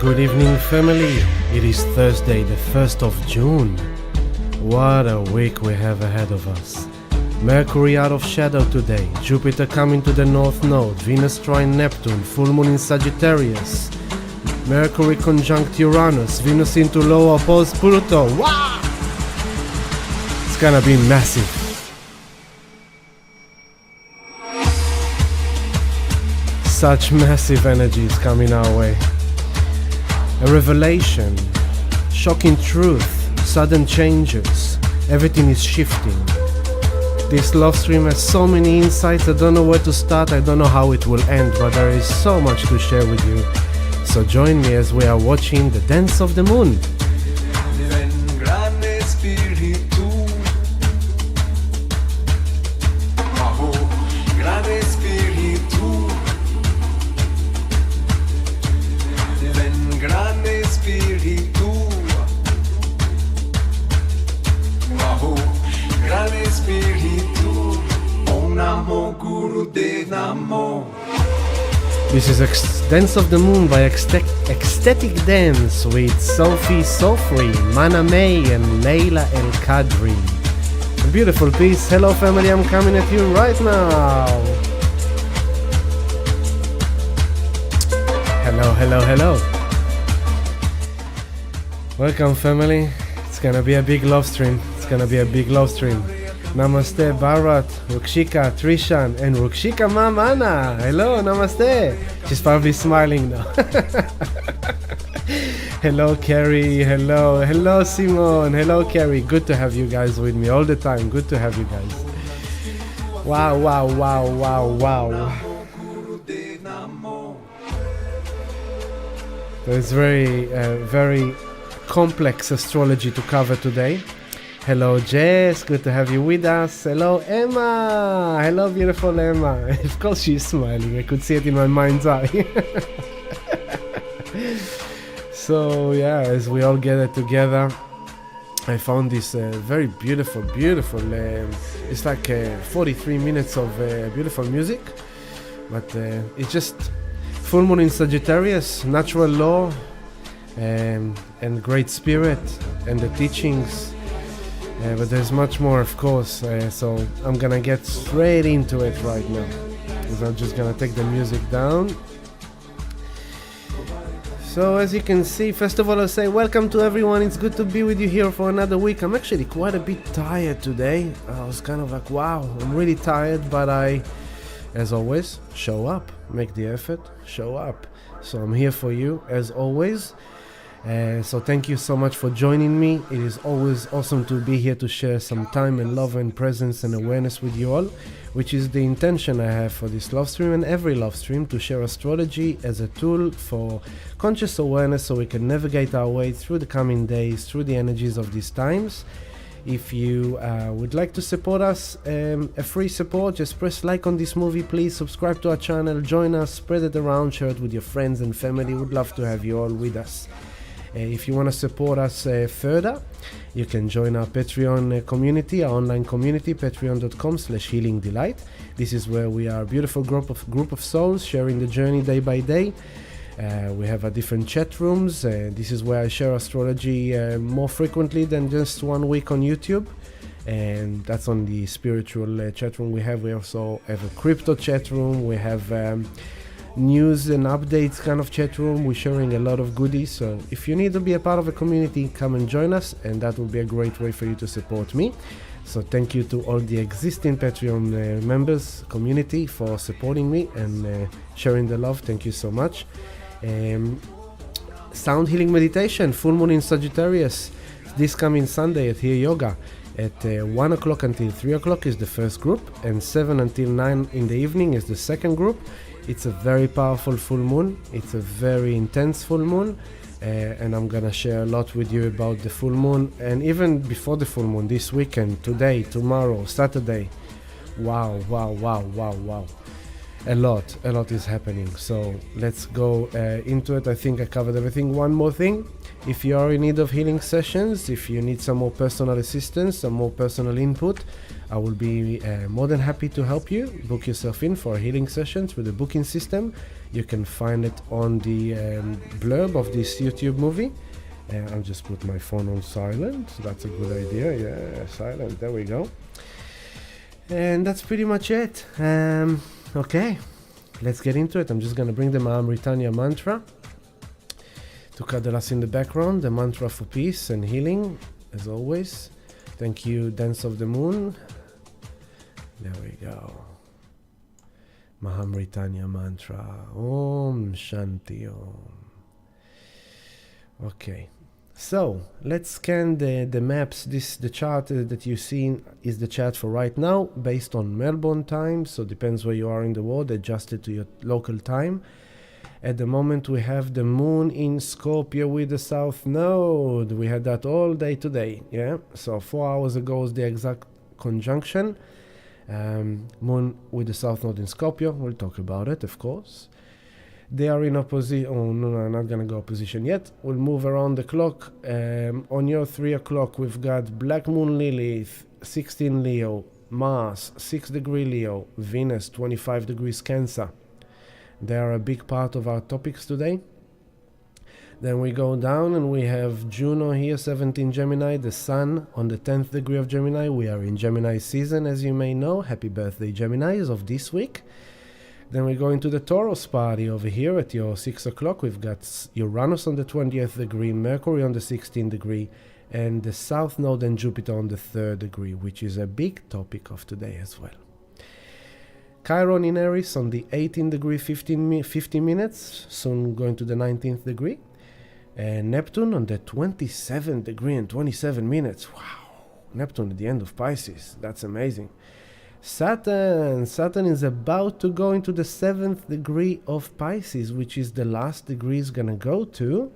Good evening, family. It is Thursday, the 1st of June. What a week we have ahead of us. Mercury out of shadow today, Jupiter coming to the North Node, Venus trine Neptune, full moon in Sagittarius, Mercury conjunct Uranus, Venus into low opposed Pluto. Wow! It's gonna be massive. Such massive energy is coming our way. A revelation, shocking truth, sudden changes, everything is shifting. This love stream has so many insights, I don't know where to start, I don't know how it will end, but there is so much to share with you. So join me as we are watching the dance of the moon. This is Dance of the Moon by Ecstatic Dance with Sophie Sofri, Mana May and Leila El Kadri. A beautiful piece. Hello family, I'm coming at you right now. Hello. Welcome family. It's gonna be a big love stream. Namaste Bharat, Rukshika, Trishan, and Rukshika Mamana. Hello, namaste. She's probably smiling now. Hello Carrie, hello Simone, hello Carrie. Good to have you guys with me all the time. Good to have you guys. Wow. There's very complex astrology to cover today. Hello Jess, good to have you with us. Hello Emma, hello beautiful Emma. Of course she's smiling, I could see it in my mind's eye. So yeah, as we all gather together, I found this very beautiful, it's like 43 minutes of beautiful music, but it's just full moon in Sagittarius, natural law, and great spirit, and the teachings. But there's much more, of course, so I'm gonna get straight into it right now. So I'm just gonna take the music down. So as you can see, first of all I'll say welcome to everyone. It's good to be with you here for another week. I'm actually quite a bit tired today. I was kind of like, wow, I'm really tired, but I, as always, show up, make the effort, show up. So I'm here for you, as always. So thank you so much for joining me. It is always awesome to be here to share some time and love and presence and awareness with you all, which is the intention I have for this love stream and every love stream, to share astrology as a tool for conscious awareness so we can navigate our way through the coming days, through the energies of these times. If you would like to support us, a free support, just press like on this movie, please subscribe to our channel, join us, spread it around, share it with your friends and family. Would love to have you all with us. If you want to support us further, you can join our Patreon community, our online community, patreon.com/healingdelight. This is where we are a beautiful group of souls sharing the journey day by day. We have different chat rooms. This is where I share astrology more frequently than just 1 week on YouTube. And that's on the spiritual chat room we have. We also have a crypto chat room. We have news and updates kind of chat room. We're sharing a lot of goodies, so if you need to be a part of a community, come and join us, and that will be a great way for you to support me. So thank you to all the existing Patreon members, community, for supporting me and sharing the love. Thank you so much. Sound healing meditation, full moon in Sagittarius, this coming Sunday at Here Yoga at 1 o'clock until 3 o'clock is the first group, and 7 until 9 in the evening is the second group. It's a very powerful full moon. It's a very intense full moon, and I'm gonna share a lot with you about the full moon, and even before the full moon, this weekend, today, tomorrow, Saturday. Wow. A lot is happening. So let's go into it. I think I covered everything. One more thing, If you are in need of healing sessions, if you need some more personal assistance, some more personal input, I will be more than happy to help you. Book yourself in for a healing session through the booking system. You can find it on the blurb of this YouTube movie. I'll just put my phone on silent. That's a good idea. Yeah, silent. There we go. And that's pretty much it. Okay, let's get into it. I'm just going to bring the Mahamritanya mantra to cuddle us in the background. The mantra for peace and healing, as always. Thank you, Dance of the Moon. There we go. Mahamritanya mantra. Om Shanti Om. Okay. So let's scan the maps. The chart that you see is the chart for right now, based on Melbourne time. So depends where you are in the world, adjusted to your local time. At the moment we have the moon in Scorpio with the south node. We had that all day today. Yeah. So 4 hours ago was the exact conjunction. Moon with the south node in Scorpio. We'll talk about it, of course. They are in opposition. Oh, no, I'm not going to go opposition yet. We'll move around the clock. On your 3 o'clock, we've got Black Moon Lilith, 16 Leo, Mars, 6 degree Leo, Venus, 25 degrees Cancer. They are a big part of our topics today. Then we go down and we have Juno here, 17 Gemini, the Sun on the 10th degree of Gemini. We are in Gemini season, as you may know. Happy birthday, Geminis, of this week. Then we go into the Taurus party over here at your 6 o'clock. We've got Uranus on the 20th degree, Mercury on the 16th degree, and the South Node and Jupiter on the 3rd degree, which is a big topic of today as well. Chiron in Aries on the 18th degree, 50 minutes, soon going to the 19th degree. And Neptune on the 27th degree and 27 minutes. Wow, Neptune at the end of Pisces. That's amazing. Saturn is about to go into the 7th degree of Pisces, which is the last degree it's gonna go to,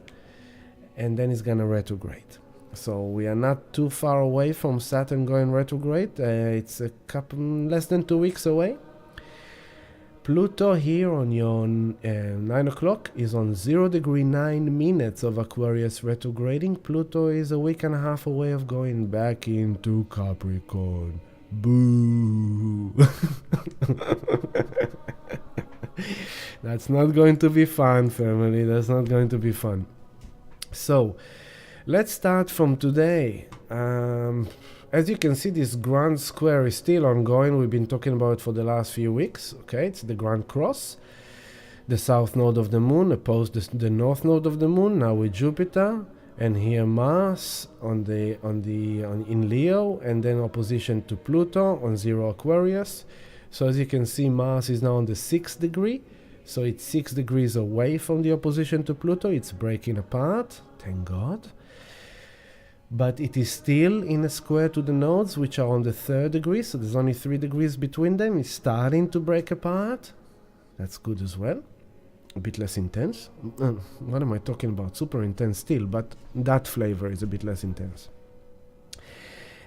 and then it's gonna retrograde. So we are not too far away from Saturn going retrograde. It's a couple less than 2 weeks away. Pluto here on your 9 o'clock is on 0 degree 9 minutes of Aquarius retrograding. Pluto is a week and a half away of going back into Capricorn. Boo. That's not going to be fun, family. That's not going to be fun. So let's start from today. As you can see, this grand square is still ongoing. We've been talking about it for the last few weeks. Okay, it's the Grand Cross. The south node of the moon opposed the north node of the moon, now with Jupiter. And here Mars in Leo, and then opposition to Pluto on 0 Aquarius. So as you can see, Mars is now on the 6th degree. So it's 6 degrees away from the opposition to Pluto. It's breaking apart, thank God. But it is still in a square to the nodes, which are on the 3rd degree. So there's only 3 degrees between them. It's starting to break apart. That's good as well. A bit less intense. What am I talking about? Super intense still, but that flavor is a bit less intense.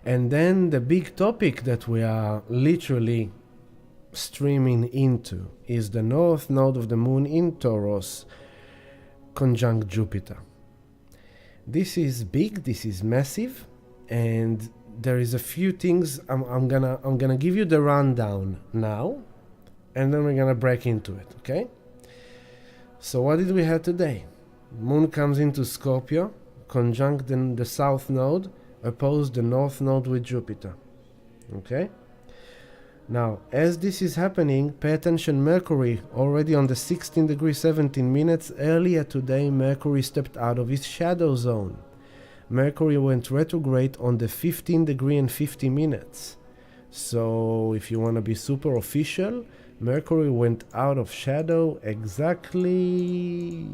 And then the big topic that we are literally streaming into is the north node of the moon in Taurus conjunct Jupiter. This is big, this is massive, and there is a few things. I'm gonna give you the rundown now, and then we're gonna break into it, okay? So what did we have today? Moon comes into Scorpio, conjunct the south node, opposed the north node with Jupiter. Okay? Now, as this is happening, pay attention. Mercury, already on the 16 degree 17 minutes, earlier today, Mercury stepped out of his shadow zone. Mercury went retrograde on the 15 degree and 50 minutes. So, if you want to be super official, Mercury went out of shadow exactly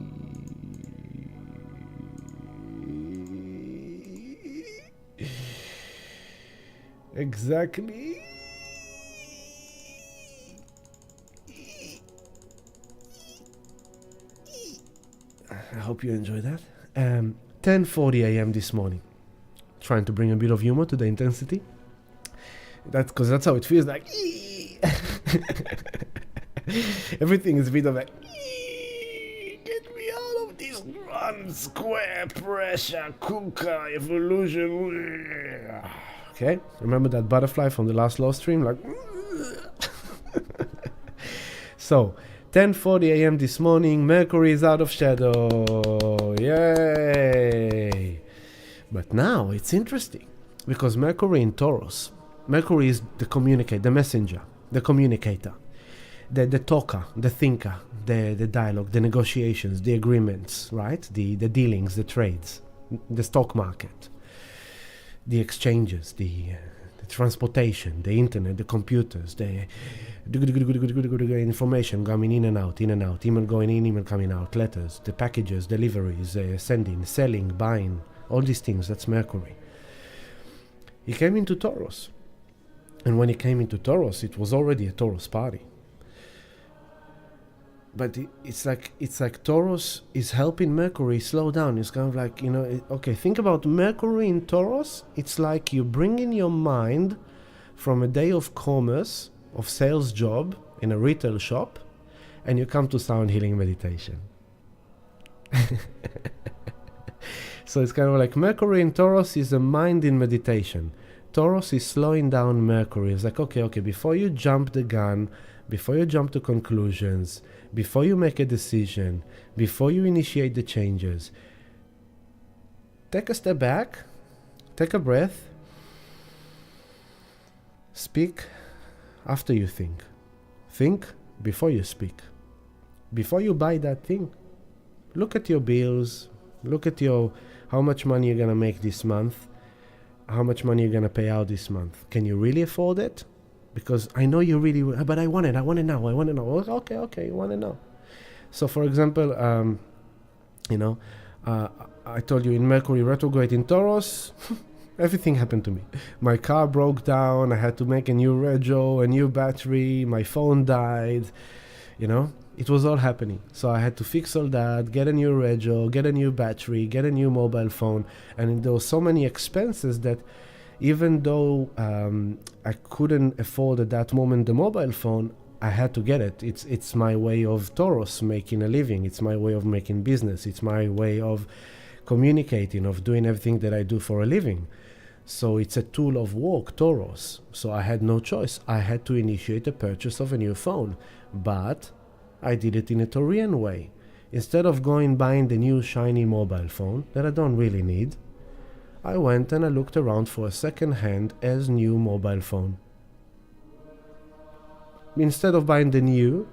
I hope you enjoy that. 10:40 a.m. this morning. Trying to bring a bit of humor to the intensity. That's because that's how it feels like. Everything is a bit of like, get me out of this one square pressure cooker evolution. Okay, remember that butterfly from the last law stream? Like, so 10:40 a.m. this morning, Mercury is out of shadow. Yay! But now it's interesting because Mercury in Taurus. Mercury is the communicator, the messenger, the communicator, the talker, the thinker, the dialogue, the negotiations, the agreements, right? The dealings, the trades, the stock market, the exchanges, the transportation, the internet, the computers, the information coming in and out, email going in, email coming out, letters, the packages, deliveries, sending, selling, buying, all these things. That's Mercury. He came into Taurus. And when he came into Taurus, it was already a Taurus party. But it's like Taurus is helping Mercury slow down. It's kind of like, okay, think about Mercury in Taurus. It's like you bring in your mind from a day of commerce, of sales job in a retail shop, and you come to sound healing meditation. So it's kind of like Mercury in Taurus is a mind in meditation. Taurus is slowing down Mercury. It's like, okay, before you jump the gun, before you jump to conclusions, before you make a decision, before you initiate the changes, take a step back, take a breath, speak after you think. Think before you speak. Before you buy that thing, look at your bills, look at how much money you're going to make this month, how much money you're going to pay out this month. Can you really afford it? Because I know you really, but I want it now. Okay, you want it now. So for example, I told you in Mercury retrograde in Taurus, everything happened to me. My car broke down. I had to make a new rego, a new battery. My phone died. It was all happening. So I had to fix all that, get a new rego, get a new battery, get a new mobile phone. And there were so many expenses that even though I couldn't afford at that moment the mobile phone, I had to get it. It's my way of Taurus making a living. It's my way of making business. It's my way of communicating, of doing everything that I do for a living. So it's a tool of work, Taurus. So I had no choice. I had to initiate the purchase of a new phone. But I did it in a Taurian way. Instead of buying the new shiny mobile phone that I don't really need, I went and I looked around for a second-hand as new mobile phone. Instead of buying the new,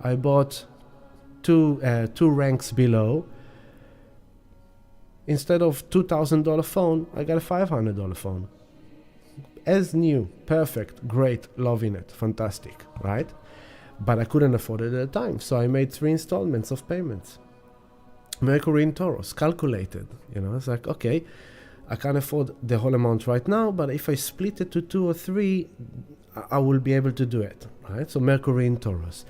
I bought two ranks below. Instead of $2,000 phone, I got a $500 phone. As new, perfect, great, loving it, fantastic, right? But I couldn't afford it at the time, so I made 3 installments of payments. Mercury in Taurus, calculated. It's like, okay, I can't afford the whole amount right now, but if I split it to 2 or 3, I will be able to do it, right? So Mercury in Taurus.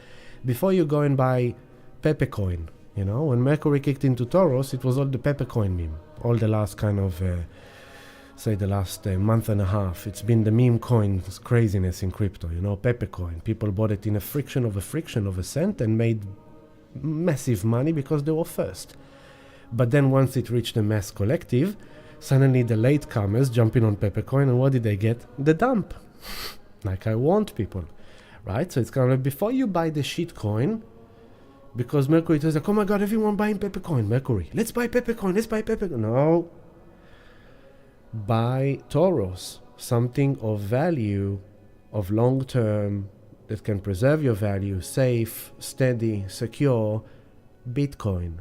Before you go and buy Peppercoin, when Mercury kicked into Taurus, it was all the Peppercoin meme. All the last kind of, the last month and a half, it's been the meme coin craziness in crypto, Peppercoin. People bought it in a fraction of a cent and made massive money because they were first. But then once it reached the mass collective, suddenly the latecomers jumping on Peppercoin, and what did they get? The dump. Like I warned people, right? So it's kind of like before you buy the shit coin, because Mercury tells like, oh my God, everyone buying Peppercoin. Mercury, let's buy Peppercoin. No. Buy Taurus, something of value, of long term, that can preserve your value, safe, steady, secure, Bitcoin.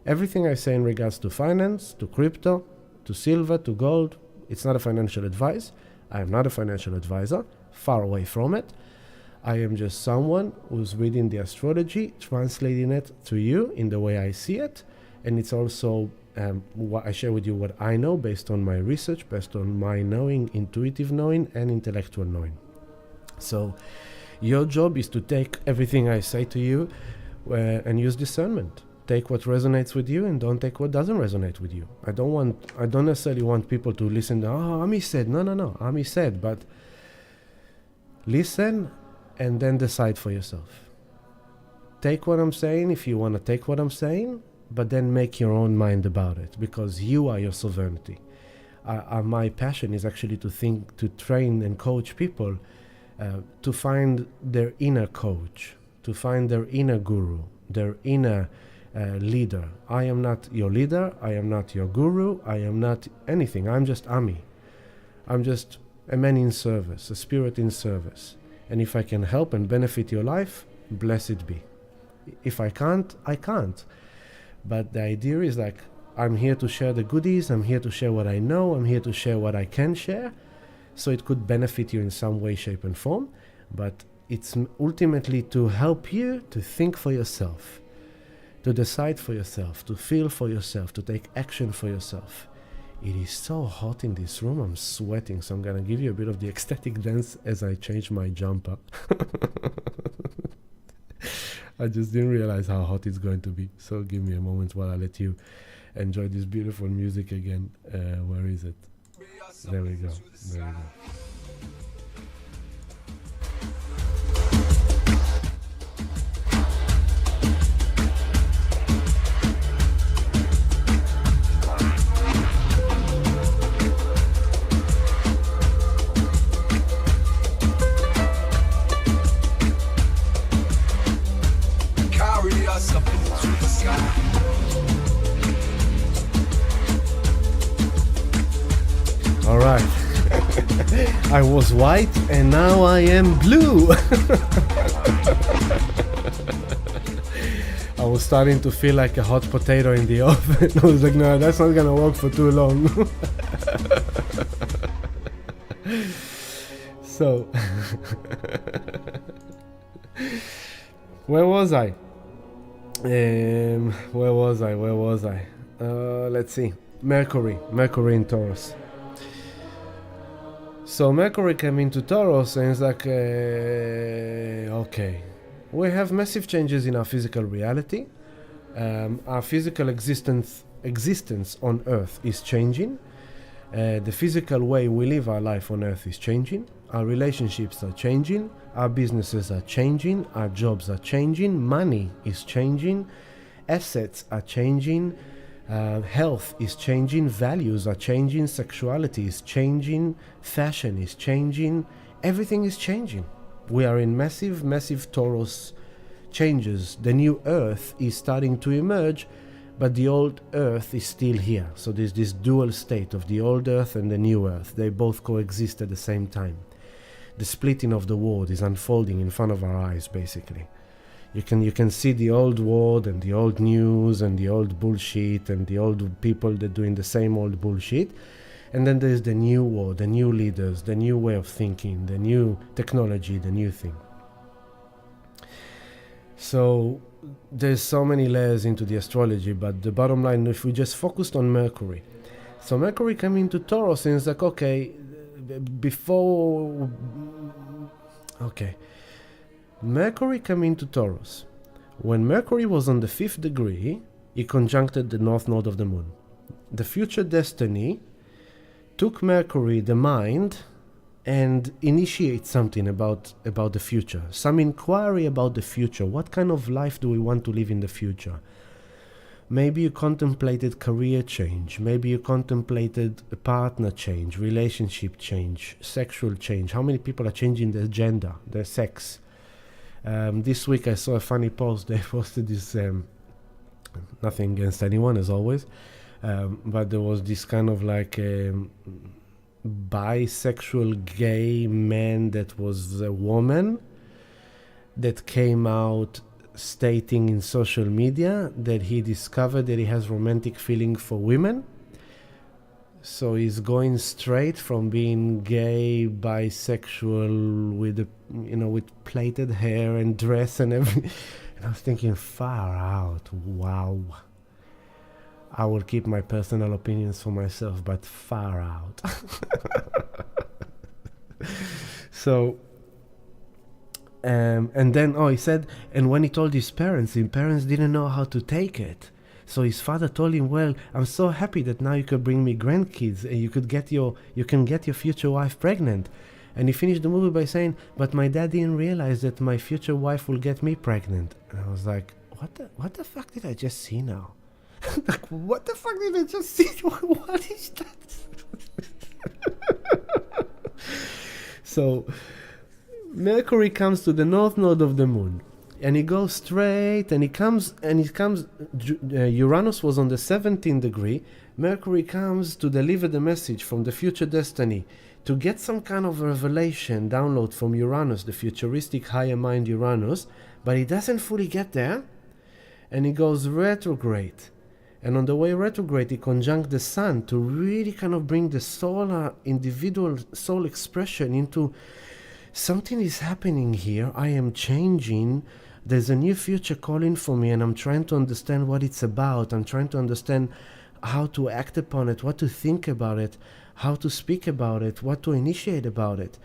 Everything I say in regards to finance, to crypto, to silver, to gold, it's not a financial advice. I am not a financial advisor, far away from it. I am just someone who's reading the astrology, translating it to you in the way I see it. And it's also what I share with you what I know based on my research, based on my knowing, intuitive knowing, and intellectual knowing. So your job is to take everything I say to you and use discernment. Take what resonates with you and don't take what doesn't resonate with you. I don't necessarily want people to listen to, Ami said. No, Ami said. But listen and then decide for yourself. Take what I'm saying if you want to take what I'm saying, but then make your own mind about it, because you are your sovereignty. My passion is actually to train and coach people to find their inner coach, to find their inner guru, their inner leader. I am not your leader, I am not your guru, I am not anything. I'm just Ami. I'm just a man in service, a spirit in service. And if I can help and benefit your life, blessed be. If I can't, I can't. But the idea is like, I'm here to share the goodies, I'm here to share what I know, I'm here to share what I can share, so it could benefit you in some way, shape and form, but it's ultimately to help you to think for yourself, to decide for yourself, to feel for yourself, to take action for yourself. It is so hot in this room, I'm sweating, so I'm gonna give you a bit of the ecstatic dance as I change my jumper. I just didn't realize how hot it's going to be, so give me a moment while I let you enjoy this beautiful music again. Where is it? There we go. There we go. Carry us up into the sky. All right. I was white and now I am blue. I was starting to feel like a hot potato in the oven. I was like, no, that's not gonna work for too long. So, where was I? Where was I? Let's see. Mercury in Taurus. So Mercury came into Taurus and it's like, okay, we have massive changes in our physical reality. Our physical existence on Earth is changing. The physical way we live our life on Earth is changing. Our relationships are changing. Our businesses are changing. Our jobs are changing. Money is changing. Assets are changing. Health is changing, values are changing, sexuality is changing, fashion is changing, everything is changing. We are in massive Taurus changes. The new Earth is starting to emerge, but the old Earth is still here. So there's this dual state of the old Earth and the new Earth. They both coexist at the same time. The splitting of the world is unfolding in front of our eyes, basically. You can see the old world and the old news and the old bullshit and the old people that doing the same old bullshit. And then there's the new world, the new leaders, the new way of thinking, the new technology, the new thing. So there's so many layers into the astrology, but the bottom line, if we just focused on Mercury. So Mercury came into Taurus and it's like, okay, Mercury came into Taurus. When Mercury was on the 5th degree, he conjuncted the north node of the moon. The future destiny took Mercury, the mind, and initiate something about the future. Some inquiry about the future. What kind of life do we want to live in the future? Maybe you contemplated career change. Maybe you contemplated a partner change, relationship change, sexual change. How many people are changing their gender, their sex? This week I saw a funny post. They posted this, nothing against anyone as always, but there was this kind of like bisexual gay man that was a woman that came out stating in social media that he discovered that he has romantic feeling for women. So he's going straight from being gay, bisexual, with with plaited hair and dress and everything. And I was thinking, far out, wow. I will keep my personal opinions for myself, but far out. So, and then, he said, and when he told his parents didn't know how to take it. So his father told him, well, I'm so happy that now you could bring me grandkids and you can get your future wife pregnant. And he finished the movie by saying, but my dad didn't realize that my future wife will get me pregnant. And I was like, what the fuck did I just see now? Like, what the fuck did I just see? What is that? So Mercury comes to the north node of the moon, and he goes straight, and he comes. Uranus was on the 17th degree. Mercury comes to deliver the message from the future destiny, to get some kind of revelation, download from Uranus, the futuristic higher mind Uranus, but he doesn't fully get there, and he goes retrograde. And on the way retrograde, he conjunct the sun to really kind of bring the solar, individual soul expression into something is happening here. I am changing. There's a new future calling for me, and I'm trying to understand what it's about. I'm trying to understand how to act upon it, what to think about it, how to speak about it, what to initiate about it.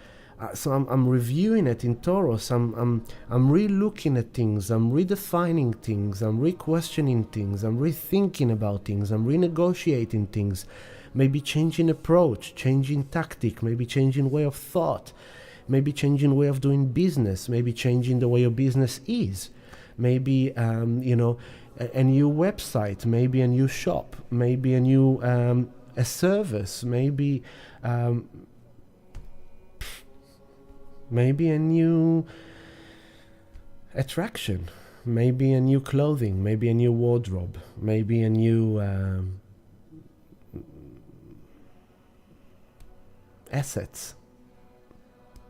So I'm reviewing it in Taurus. I'm re-looking at things. I'm redefining things. I'm re-questioning things. I'm rethinking about things. I'm renegotiating things. Maybe changing approach, changing tactic, maybe changing way of thought, maybe changing way of doing business, maybe changing the way your business is, maybe a new website, maybe a new shop, maybe a new a service, maybe maybe a new attraction, maybe a new clothing, maybe a new wardrobe, maybe a new assets,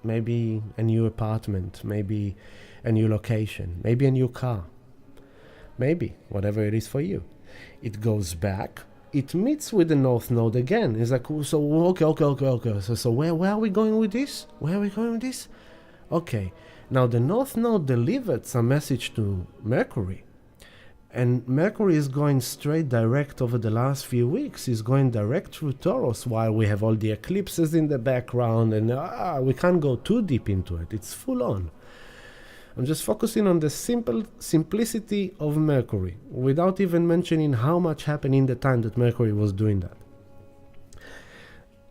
maybe a new apartment, maybe a new location, maybe a new car, maybe whatever it is for you. It goes back. It meets with the north node again. It's like, so okay. So where are we going with this? Where are we going with this? Okay. Now the north node delivered some message to Mercury. And Mercury is going straight direct over the last few weeks. He's going direct through Taurus while we have all the eclipses in the background, and we can't go too deep into it. It's full on. I'm just focusing on the simplicity of Mercury, without even mentioning how much happened in the time that Mercury was doing that.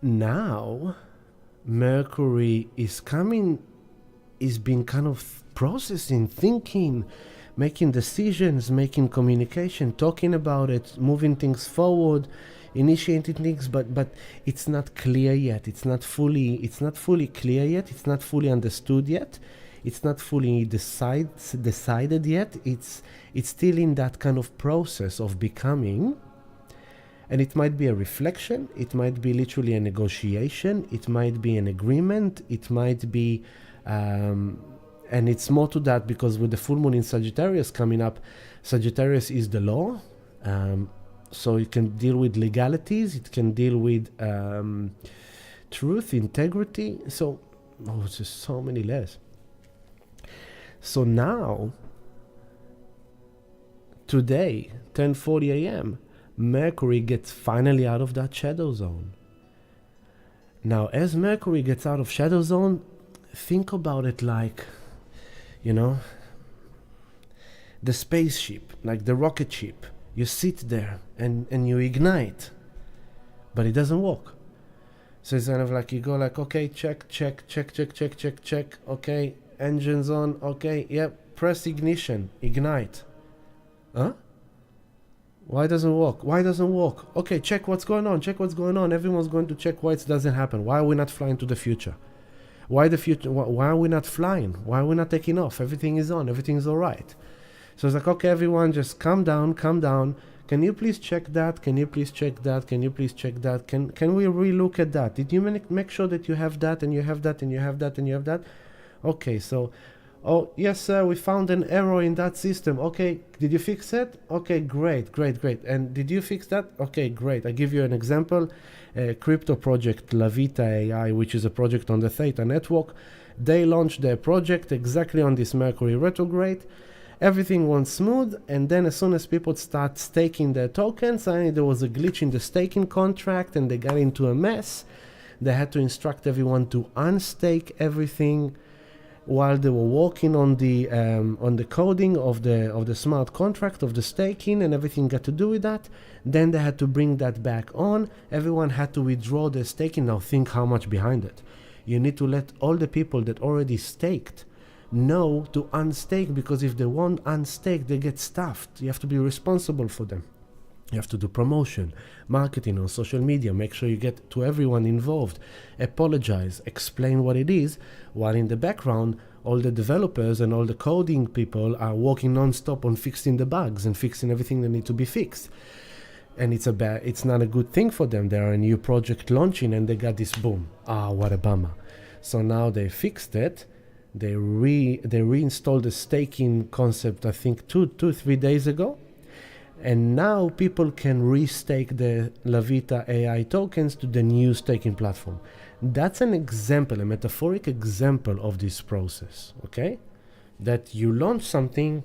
Now, Mercury is been kind of processing, thinking, making decisions, making communication, talking about it, moving things forward, initiating things, but it's not clear yet. It's not fully clear yet. It's not fully understood yet. It's not fully decided yet. It's still in that kind of process of becoming. And it might be a reflection. It might be literally a negotiation. It might be an agreement. It might be, and it's more to that because with the full moon in Sagittarius coming up, Sagittarius is the law. So it can deal with legalities. It can deal with truth, integrity. So, it's just so many layers. So now, today, 10:40 a.m., Mercury gets finally out of that shadow zone. Now, as Mercury gets out of shadow zone, think about it like, the spaceship, like the rocket ship. You sit there and you ignite, but it doesn't work. So it's kind of like you go like, okay, check. Okay, engines on. Okay, yep. Press ignition. Ignite. Huh? Why doesn't work? Okay, check what's going on. Everyone's going to check why it doesn't happen. Why are we not flying to the future? Why are we not flying? Why are we not taking off? Everything is on. Everything's all right. So it's like, okay, everyone, just calm down. Can you please check that? Can we relook at that? Did you make sure that you have that and you have that and you have that and you have that? Okay, so, oh, yes, sir, we found an error in that system. Okay, did you fix it? Okay, great. And did you fix that? Okay, great. I give you an example. A crypto project, Lavita AI, which is a project on the Theta network. They launched their project exactly on this Mercury retrograde. Everything went smooth, and then as soon as people start staking their tokens, there was a glitch in the staking contract, and they got into a mess. They had to instruct everyone to unstake everything while they were working on the coding of the smart contract, of the staking, and everything got to do with that. Then they had to bring that back on. Everyone had to withdraw their staking. Now think how much behind it. You need to let all the people that already staked know to unstake, because if they won't unstake, they get stuffed. You have to be responsible for them. You have to do promotion, marketing on social media, make sure you get to everyone involved, apologize, explain what it is, while in the background, all the developers and all the coding people are working non-stop on fixing the bugs and fixing everything that need to be fixed. And it's not a good thing for them. There are a new project launching and they got this boom. What a bummer. So now they fixed it. They reinstalled the staking concept, I think 3 days ago. And now people can restake the Lavita AI tokens to the new staking platform. That's an example, a metaphoric example of this process, okay? That you launch something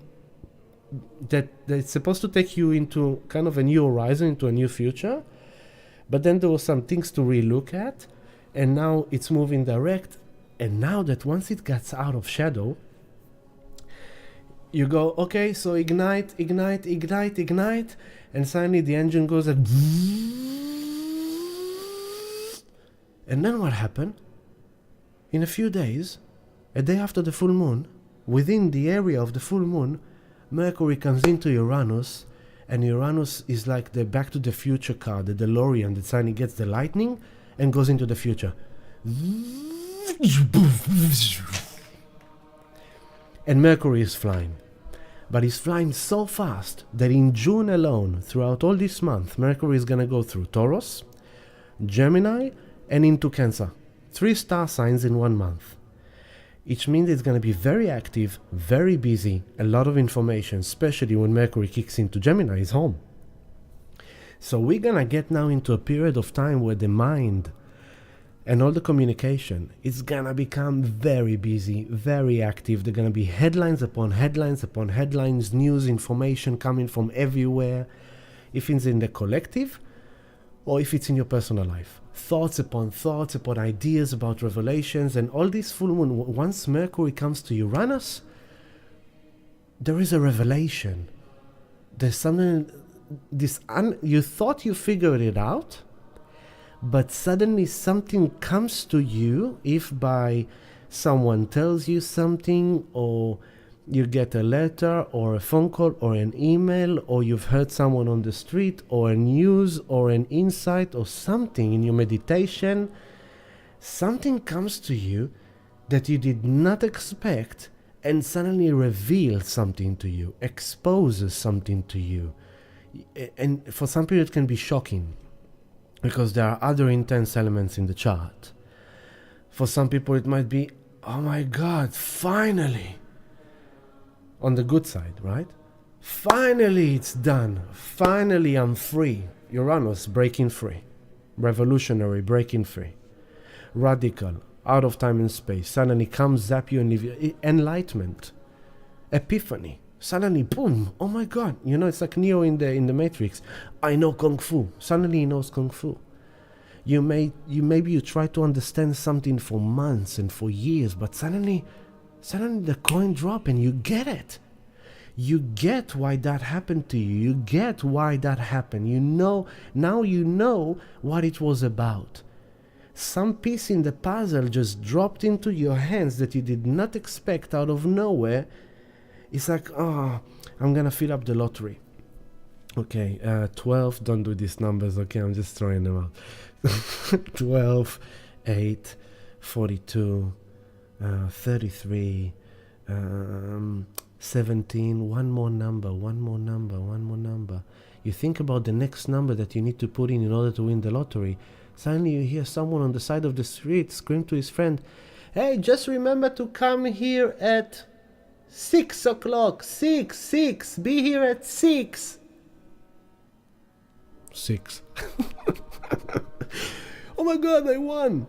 that's supposed to take you into kind of a new horizon, into a new future, but then there were some things to relook at, and now it's moving direct, and now that once it gets out of shadow, you go, okay, so ignite, and suddenly the engine goes like, and then what happened? In a few days, a day after the full moon, within the area of the full moon, Mercury comes into Uranus, and Uranus is like the Back to the Future car, the DeLorean that suddenly gets the lightning and goes into the future. And Mercury is flying. But he's flying so fast that in June alone, throughout all this month, Mercury is going to go through Taurus, Gemini, and into Cancer. 3 star signs in 1 month. Which means it's going to be very active, very busy, a lot of information, especially when Mercury kicks into Gemini, is home. So we're going to get now into a period of time where the mind and all the communication is going to become very busy, very active. There are going to be headlines upon headlines upon headlines, news, information coming from everywhere. If it's in the collective or if it's in your personal life. Thoughts upon ideas about revelations, and all this full moon. Once Mercury comes to Uranus, there is a revelation. There's something, you thought you figured it out, but suddenly something comes to you, if by someone tells you something, or you get a letter or a phone call or an email, or you've heard someone on the street, or a news or an insight or something in your meditation. Something comes to you that you did not expect and suddenly reveals something to you, exposes something to you. And for some people it can be shocking, because there are other intense elements in the chart. For some people it might be, oh my God, finally. On the good side, right? Finally it's done. Finally I'm free. Uranus, breaking free. Revolutionary, breaking free. Radical, out of time and space. Suddenly comes, zap you and leave you. Enlightenment. Epiphany. Suddenly, boom, oh my God. You know, it's like Neo in the Matrix. I know Kung Fu. Suddenly he knows Kung Fu. Maybe you try to understand something for months and for years, but suddenly the coin drop and you get it. You get why that happened to you. You get why that happened. Now you know what it was about. Some piece in the puzzle just dropped into your hands that you did not expect out of nowhere. It's like, oh, I'm gonna fill up the lottery. Okay, 12, don't do these numbers, okay, I'm just throwing them out. 12, 8, 42, 33, 17, one more number. You think about the next number that you need to put in order to win the lottery. Suddenly you hear someone on the side of the street scream to his friend, hey, just remember to come here at 6 o'clock, 6, be here at 6. 6. Oh my God, I won.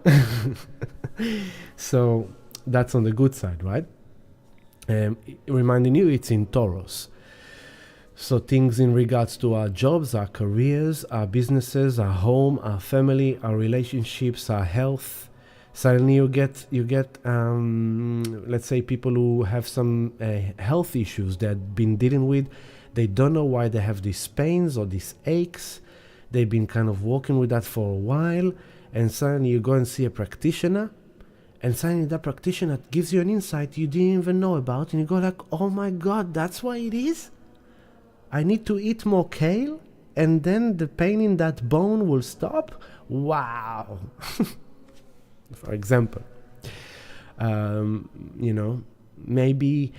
So that's on the good side, right? Reminding you, it's in Taurus. So things in regards to our jobs, our careers, our businesses, our home, our family, our relationships, our health. Suddenly you get let's say people who have some health issues they've been dealing with. They don't know why they have these pains or these aches. They've been kind of working with that for a while, and suddenly you go and see a practitioner, and suddenly that practitioner gives you an insight you didn't even know about, and you go like, oh my God, that's why it is? I need to eat more kale? and then the pain in that bone will stop. Wow. For example, maybe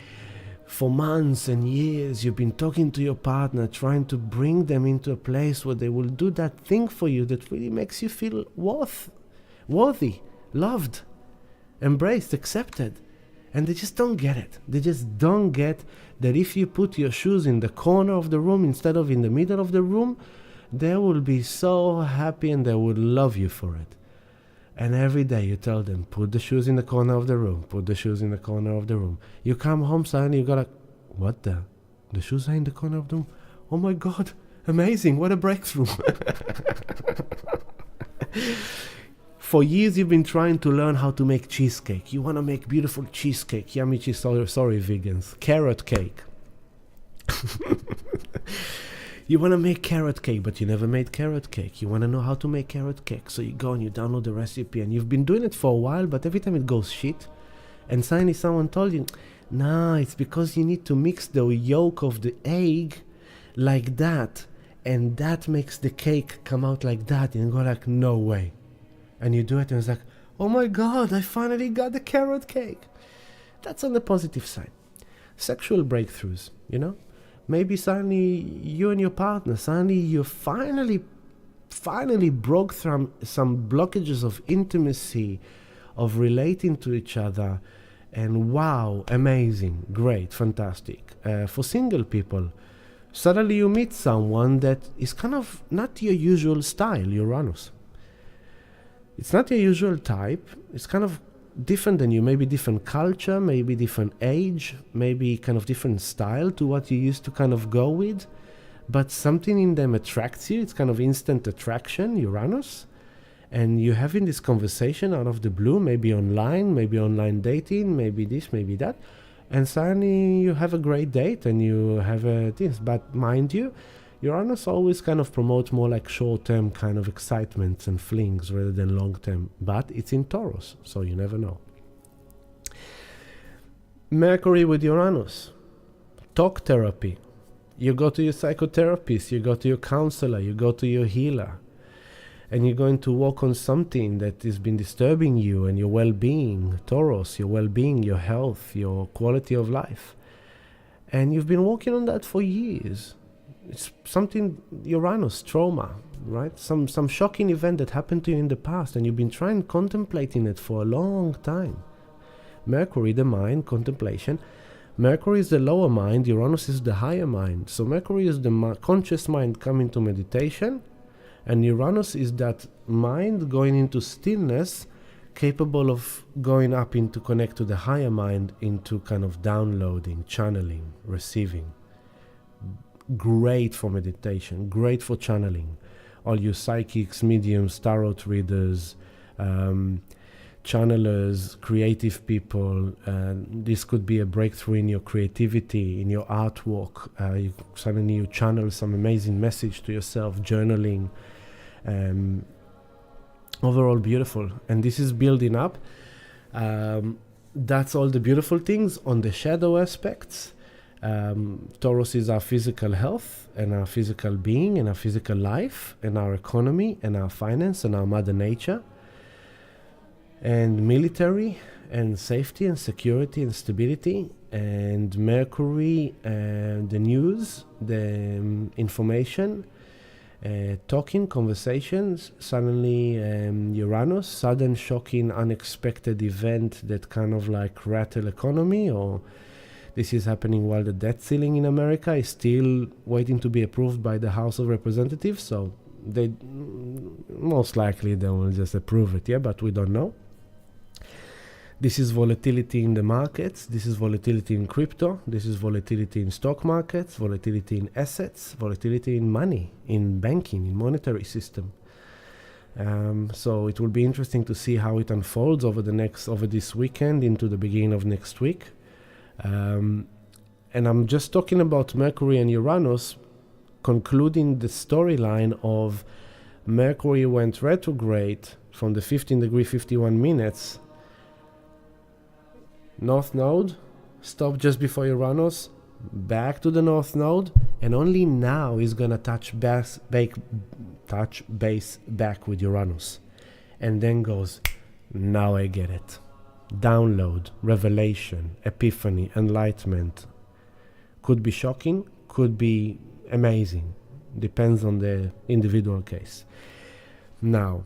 for months and years you've been talking to your partner, trying to bring them into a place where they will do that thing for you that really makes you feel worthy, loved, embraced, accepted. And they just don't get it. They just don't get that if you put your shoes in the corner of the room instead of in the middle of the room, they will be so happy and they will love you for it. And every day you tell them, put the shoes in the corner of the room, put the shoes in the corner of the room. You come home suddenly, you go like, what the shoes are in the corner of the room? Oh my God, amazing, what a breakthrough. For years you've been trying to learn how to make cheesecake. You want to make beautiful cheesecake, yummy cheese, sorry vegans, carrot cake. You want to make carrot cake, but you never made carrot cake. You want to know how to make carrot cake. So you go and you download the recipe and you've been doing it for a while, but every time it goes shit. And suddenly someone told you, nah, it's because you need to mix the yolk of the egg like that. And that makes the cake come out like that. And you go like, no way. And you do it and it's like, oh my God, I finally got the carrot cake. That's on the positive side. Sexual breakthroughs, Maybe suddenly you and your partner, you finally broke through some blockages of intimacy, of relating to each other. And wow, amazing, great, fantastic. For single people, suddenly you meet someone that is kind of not your usual style, Uranus. It's not your usual type. It's kind of different than you. Maybe different culture, maybe different age, maybe kind of different style to what you used to kind of go with. But something in them attracts you. It's kind of instant attraction, Uranus. And you're having this conversation out of the blue, maybe online dating, maybe this, maybe that. And suddenly you have a great date and you have this. But mind you, Uranus always kind of promotes more like short-term kind of excitements and flings rather than long-term. But it's in Taurus, so you never know. Mercury with Uranus. Talk therapy. You go to your psychotherapist, you go to your counselor, you go to your healer. And you're going to work on something that has been disturbing you and your well-being, Taurus, your well-being, your health, your quality of life. And you've been working on that for years. It's something, Uranus, trauma, right? Some shocking event that happened to you in the past and you've been contemplating it for a long time. Mercury, the mind, contemplation. Mercury is the lower mind, Uranus is the higher mind. So Mercury is the conscious mind coming to meditation, and Uranus is that mind going into stillness, capable of going up into connect to the higher mind, into kind of downloading, channeling, receiving. Great for meditation, great for channeling. All you psychics, mediums, tarot readers, channelers, creative people. This could be a breakthrough in your creativity, in your artwork. Suddenly you channel some amazing message to yourself, journaling. Overall beautiful. And this is building up. That's all the beautiful things. On the shadow aspects, Taurus is our physical health and our physical being and our physical life and our economy and our finance and our mother nature. And military and safety and security and stability. And Mercury, the news, the information, talking, conversations. Suddenly Uranus, sudden, shocking, unexpected event that kind of like rattle economy. Or this is happening while the debt ceiling in America is still waiting to be approved by the House of Representatives. So they most likely they will just approve it, but we don't know. This is volatility in the markets. This is volatility in crypto. This is volatility in stock markets, volatility in assets, volatility in money, in banking, in monetary system. So it will be interesting to see how it unfolds over this weekend into the beginning of next week. And I'm just talking about Mercury and Uranus, concluding the storyline of Mercury went retrograde from the 15 degree 51 minutes. North node, stopped just before Uranus, back to the North node, and only now is gonna touch base back with Uranus, and then goes, now I get it. Download, revelation, epiphany, enlightenment. Could be shocking, could be amazing. Depends on the individual case. Now,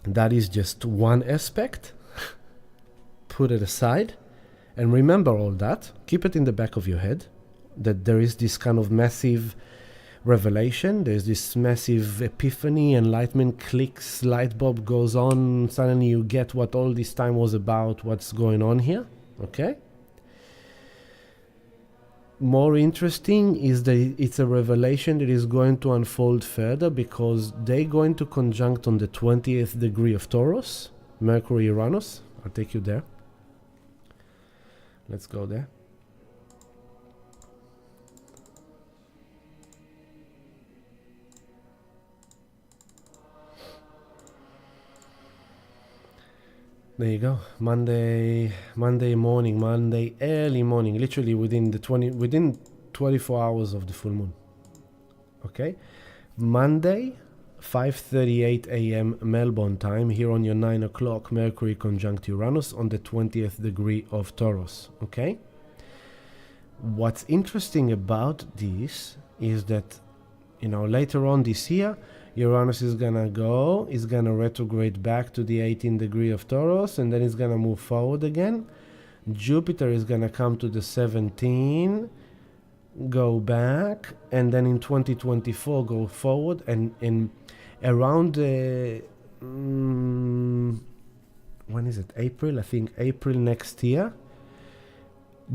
that is just one aspect. Put it aside and remember all that. Keep it in the back of your head that there is this kind of massive revelation. There's this massive epiphany, enlightenment clicks, light bulb goes on. Suddenly you get what all this time was about, what's going on here. Okay? More interesting is that it's a revelation that is going to unfold further because they're going to conjunct on the 20th degree of Taurus, Mercury, Uranus. I'll take you there. Let's go there. There you go. Monday morning, Monday early morning, literally within 24 hours of the full moon. Okay? Monday, 5:38 a.m. Melbourne time, here on your 9 o'clock, Mercury conjunct Uranus on the 20th degree of Taurus. Okay? What's interesting about this is that, later on this year, Uranus is gonna retrograde back to the 18th degree of Taurus, and then it's gonna move forward again. Jupiter is gonna come to the 17, go back, and then in 2024 go forward, and around when is it? April, I think April next year,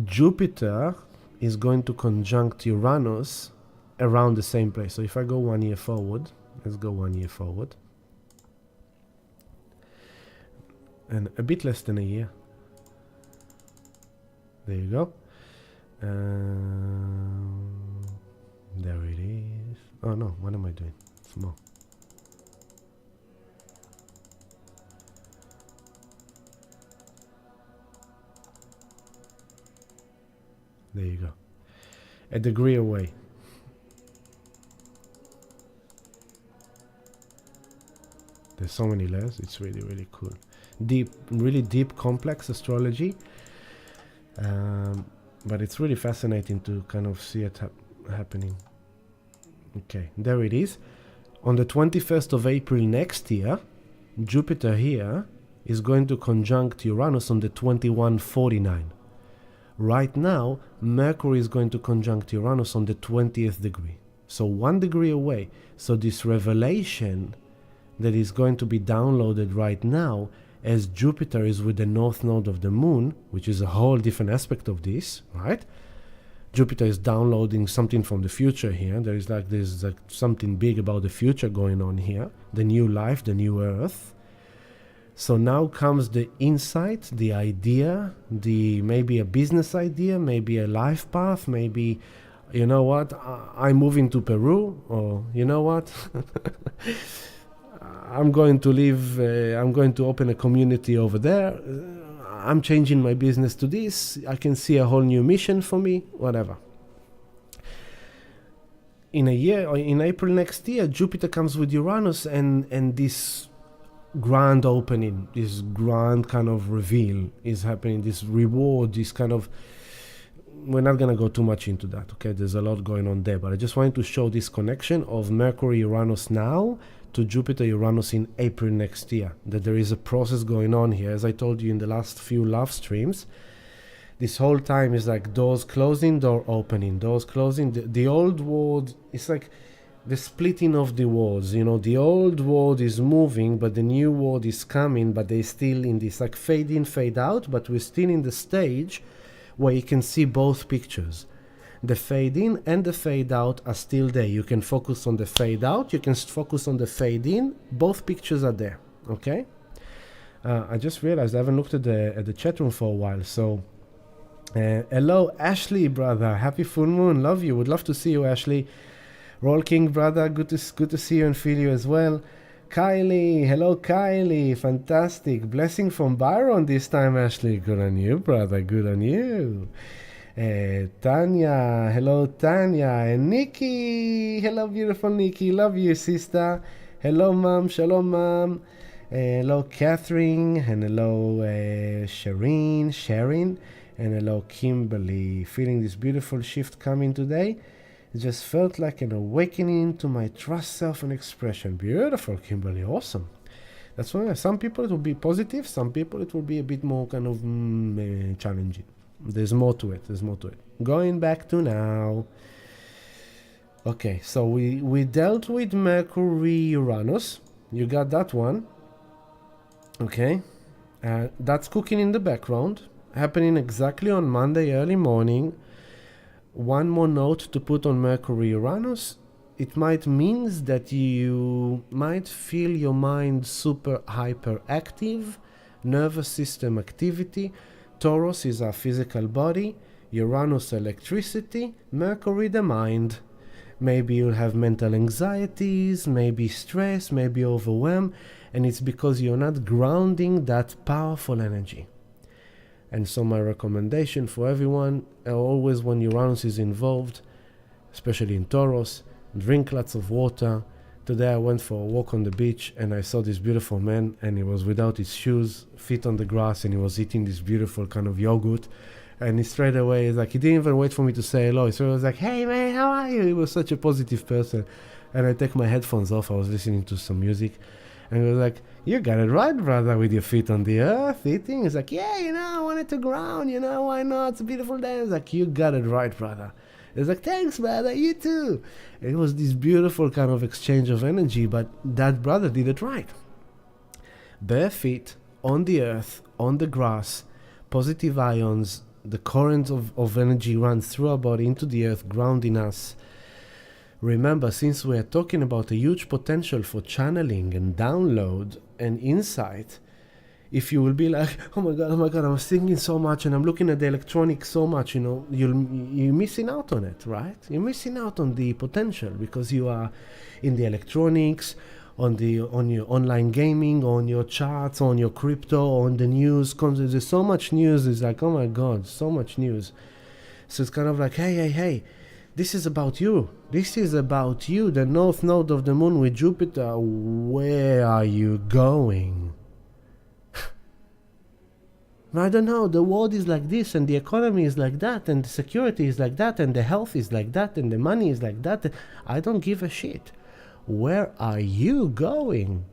Jupiter is going to conjunct Uranus around the same place. So if I go 1 year forward, let's go 1 year forward. And a bit less than a year. There you go. There it is. Oh no, what am I doing? Small. There you go. A degree away. There's so many layers. It's really, really cool. Really deep, complex astrology. But it's really fascinating to kind of see it happening. Okay, there it is. On the 21st of April next year, Jupiter here is going to conjunct Uranus on the 2149. Right now, Mercury is going to conjunct Uranus on the 20th degree. So 1 degree away. So this revelation that is going to be downloaded right now, as Jupiter is with the north node of the moon, which is a whole different aspect of this, right? Jupiter is downloading something from the future here. There's like something big about the future going on here. The new life, the new earth. So now comes the insight, the idea, maybe a business idea, maybe a life path, maybe, you know what, I'm moving to Peru, or you know what, I'm going to live, I'm going to open a community over there, I'm changing my business to this, I can see a whole new mission for me, whatever. In a year, or in April next year, Jupiter comes with Uranus, and this grand opening, this grand kind of reveal is happening, this reward, this kind of, we're not going to go too much into that, okay? There's a lot going on there, but I just wanted to show this connection of Mercury Uranus now to Jupiter Uranus in April next year, that there is a process going on here. As I told you in the last few love streams, this whole time is like doors closing, door opening, doors closing. The old world, it's like the splitting of the worlds, the old world is moving, but the new world is coming, but they're still in this like fade in, fade out, but we're still in the stage where you can see both pictures. The fade in and the fade out are still there. You can focus on the fade out, you can focus on the fade in, both pictures are there, okay? I just realized I haven't looked at the chat room for a while, so hello Ashley, brother, happy full moon, love you, would love to see you, Ashley. Roll King, brother, good to see you and feel you as well. Kylie, hello Kylie, fantastic. Blessing from Byron this time, Ashley. Good on you, brother, good on you. Tanya, hello Tanya, and Nikki, hello beautiful Nikki, love you sister. Hello mom, shalom mom. Hello Catherine, and hello Sharon, and hello Kimberly. Feeling this beautiful shift coming today. It just felt like an awakening to my trust, self, and expression. Beautiful, Kimberly, awesome. That's why some people it will be positive, some people it will be a bit more kind of challenging. There's more to it. Going back to now. Okay, so we dealt with Mercury, Uranus. You got that one. Okay. That's cooking in the background. Happening exactly on Monday early morning. One more note to put on Mercury, Uranus. It might mean that you might feel your mind super hyperactive, nervous system activity. Taurus is our physical body, Uranus electricity, Mercury the mind. Maybe you'll have mental anxieties, maybe stress, maybe overwhelm, and it's because you're not grounding that powerful energy. And so my recommendation for everyone, always when Uranus is involved, especially in Taurus, drink lots of water. Today I went for a walk on the beach and I saw this beautiful man, and he was without his shoes, feet on the grass, and he was eating this beautiful kind of yogurt. And he straight away, he didn't even wait for me to say hello. So he was like, hey man, how are you? He was such a positive person. And I take my headphones off, I was listening to some music. And he was like, you got it right, brother, with your feet on the earth, eating. He's like, yeah, I wanted to ground, why not? It's a beautiful day. I was like, you got it right, brother. He's like, thanks, brother, you too. It was this beautiful kind of exchange of energy, but that brother did it right. Bare feet, on the earth, on the grass, positive ions, the current of energy runs through our body into the earth, grounding us. Remember, since we are talking about a huge potential for channeling and download and insight, if you will be like, oh my god, I'm thinking so much and I'm looking at the electronics so much, you're missing out on it, right? You're missing out on the potential because you are in the electronics, on your online gaming, on your charts, on your crypto, on the news. There's so much news. It's like, oh my god, so much news. So it's kind of like, hey, this is about you. This is about you, the north node of the moon with Jupiter. Where are you going? I don't know, the world is like this, and the economy is like that, and the security is like that, and the health is like that, and the money is like that. I don't give a shit. Where are you going?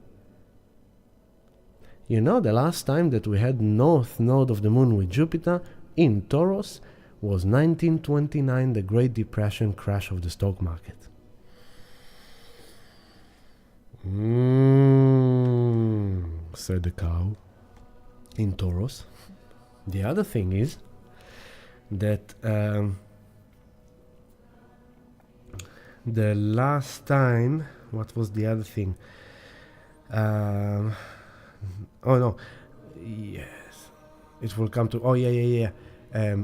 The last time that we had north node of the moon with Jupiter in Taurus was 1929, the Great Depression crash of the stock market. Said the cow in Taurus. The other thing is that the last time, what was the other thing? Oh no, yes, it will come to,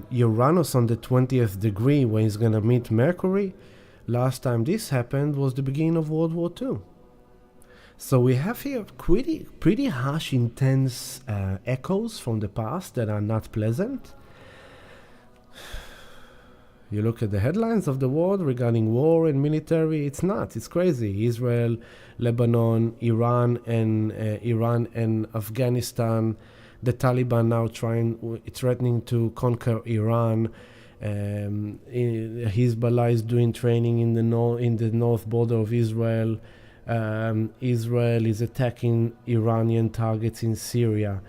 Uranus on the 20th degree when he's gonna meet Mercury. Last time this happened was the beginning of World War II. So we have here pretty harsh, intense echoes from the past that are not pleasant. You look at the headlines of the world regarding war and military, it's not. It's crazy. Israel, Lebanon, Iran and Afghanistan. The Taliban now threatening to conquer Iran. Hezbollah is doing training in the north border of Israel. Israel is attacking Iranian targets in Syria.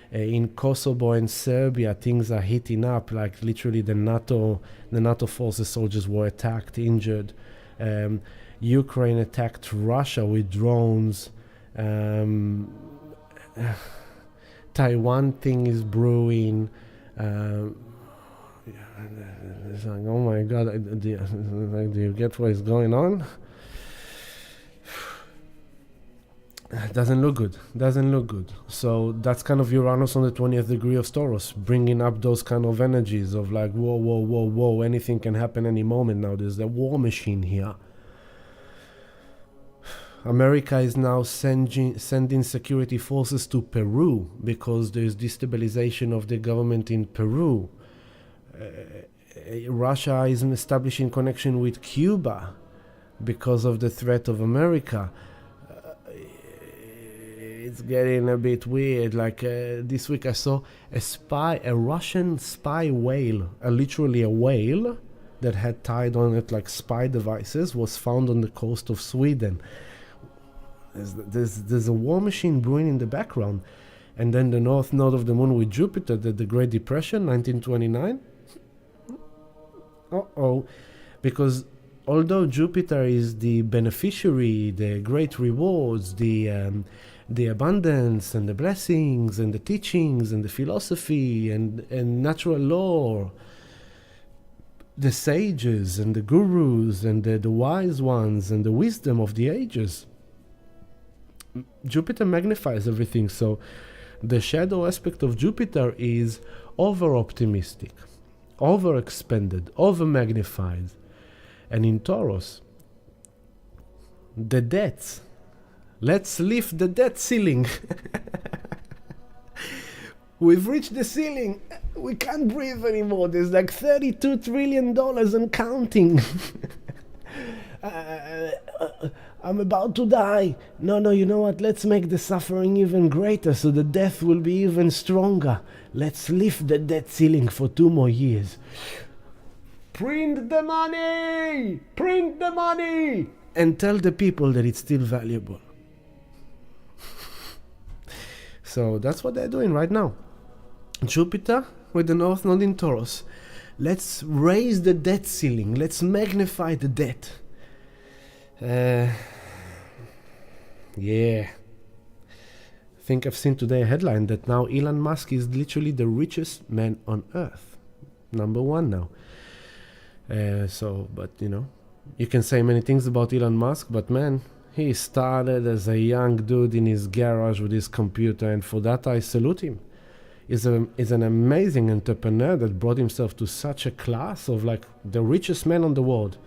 In Kosovo and Serbia, things are heating up. Like literally, the NATO forces soldiers were attacked, injured. Ukraine attacked Russia with drones. Taiwan thing is brewing. It's like, oh my God, do you get what is going on? Doesn't look good. So that's kind of Uranus on the 20th degree of Taurus, bringing up those kind of energies of like, whoa, anything can happen any moment now. There's a war machine here. America is now sending security forces to Peru because there's destabilization of the government in Peru. Russia is establishing connection with Cuba because of the threat of America. It's getting a bit weird. Like this week I saw a Russian spy whale, literally a whale that had tied on it like spy devices, was found on the coast of Sweden. There's a war machine brewing in the background. And then the north node of the moon with Jupiter, the Great Depression, 1929. Because although Jupiter is the beneficiary, the great rewards, the abundance and the blessings and the teachings and the philosophy and natural law, the sages and the gurus and the wise ones and the wisdom of the ages, Jupiter magnifies everything. So the shadow aspect of Jupiter is over-optimistic, over-expanded, over-magnified. And in Taurus, the debts. Let's lift the debt ceiling. We've reached the ceiling. We can't breathe anymore. There's like $32 trillion and counting. I'm about to die. No, you know what? Let's make the suffering even greater so the death will be even stronger. Let's lift the debt ceiling for 2 more years. Print the money! Print the money! And tell the people that it's still valuable. So that's what they're doing right now. Jupiter with the North Node in Taurus. Let's raise the debt ceiling. Let's magnify the debt. Yeah. I think I've seen today a headline that now Elon Musk is literally the richest man on earth. Number 1 now. But you know, you can say many things about Elon Musk, but man, he started as a young dude in his garage with his computer, and for that I salute him. He's an amazing entrepreneur that brought himself to such a class of like the richest man on the world.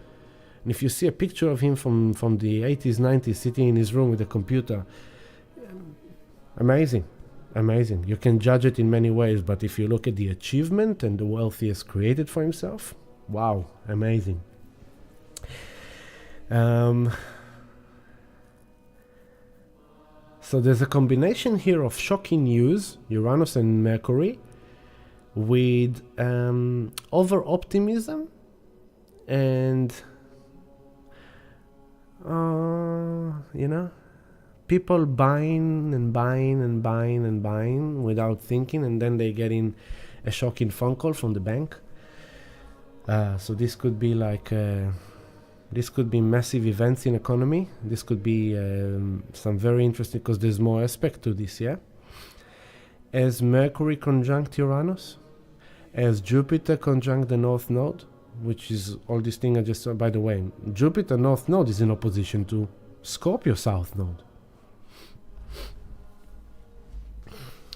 And if you see a picture of him from the 80s, 90s, sitting in his room with a computer, amazing. You can judge it in many ways, but if you look at the achievement and the wealth he has created for himself, wow, amazing. So there's a combination here of shocking news, Uranus and Mercury, with over-optimism and, you know, people buying without thinking, and then they get in a shocking phone call from the bank. So this could be like... This could be massive events in economy. This could be some very interesting, because there's more aspect to this, yeah? As Mercury conjunct Uranus, as Jupiter conjunct the North Node, which is all these things I just saw. By the way, Jupiter North Node is in opposition to Scorpio South Node.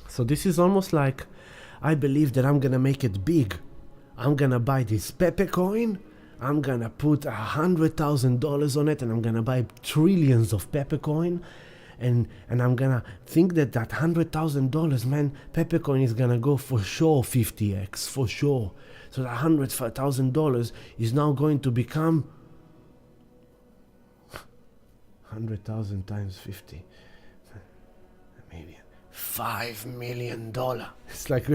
So this is almost like, I believe that I'm gonna make it big. I'm gonna buy this Pepe coin. I'm gonna put $100,000 on it, and I'm gonna buy trillions of Peppercoin, and I'm gonna think that $100,000, man, Peppercoin is gonna go for sure 50x, for sure. So that $100,000 is now going to become 100,000 times 50, maybe $5 million. It's like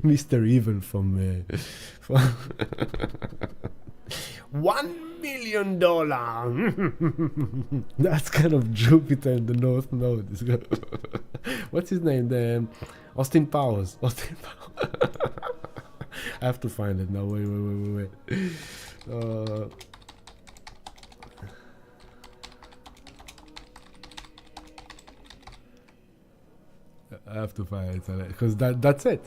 Mr. Evil from $1 million. That's kind of Jupiter in the North Node. What's his name? Austin Powers. I have to find it now. Wait. I have to find it because that's it.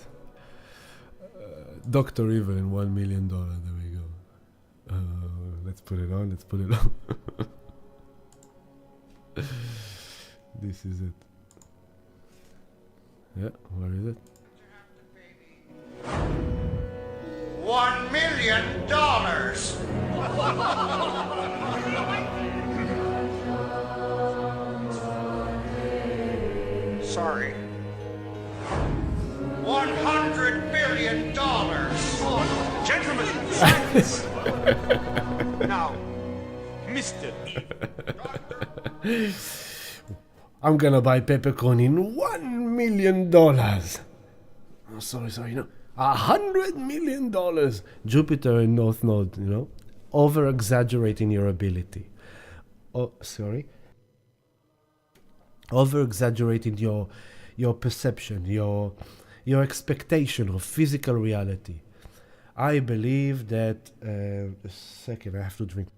Dr. Evil in $1 million. There we go. Let's put it on. This is it. Yeah, where is it? $1 million. Sorry. $100 billion. Now, Mr. E. I'm gonna buy peppercorn in $1 million. Oh, sorry, no. $100 million. Jupiter in North Node, over exaggerating your ability. Over exaggerating your perception, your expectation of physical reality. I believe that. A second, I have to drink.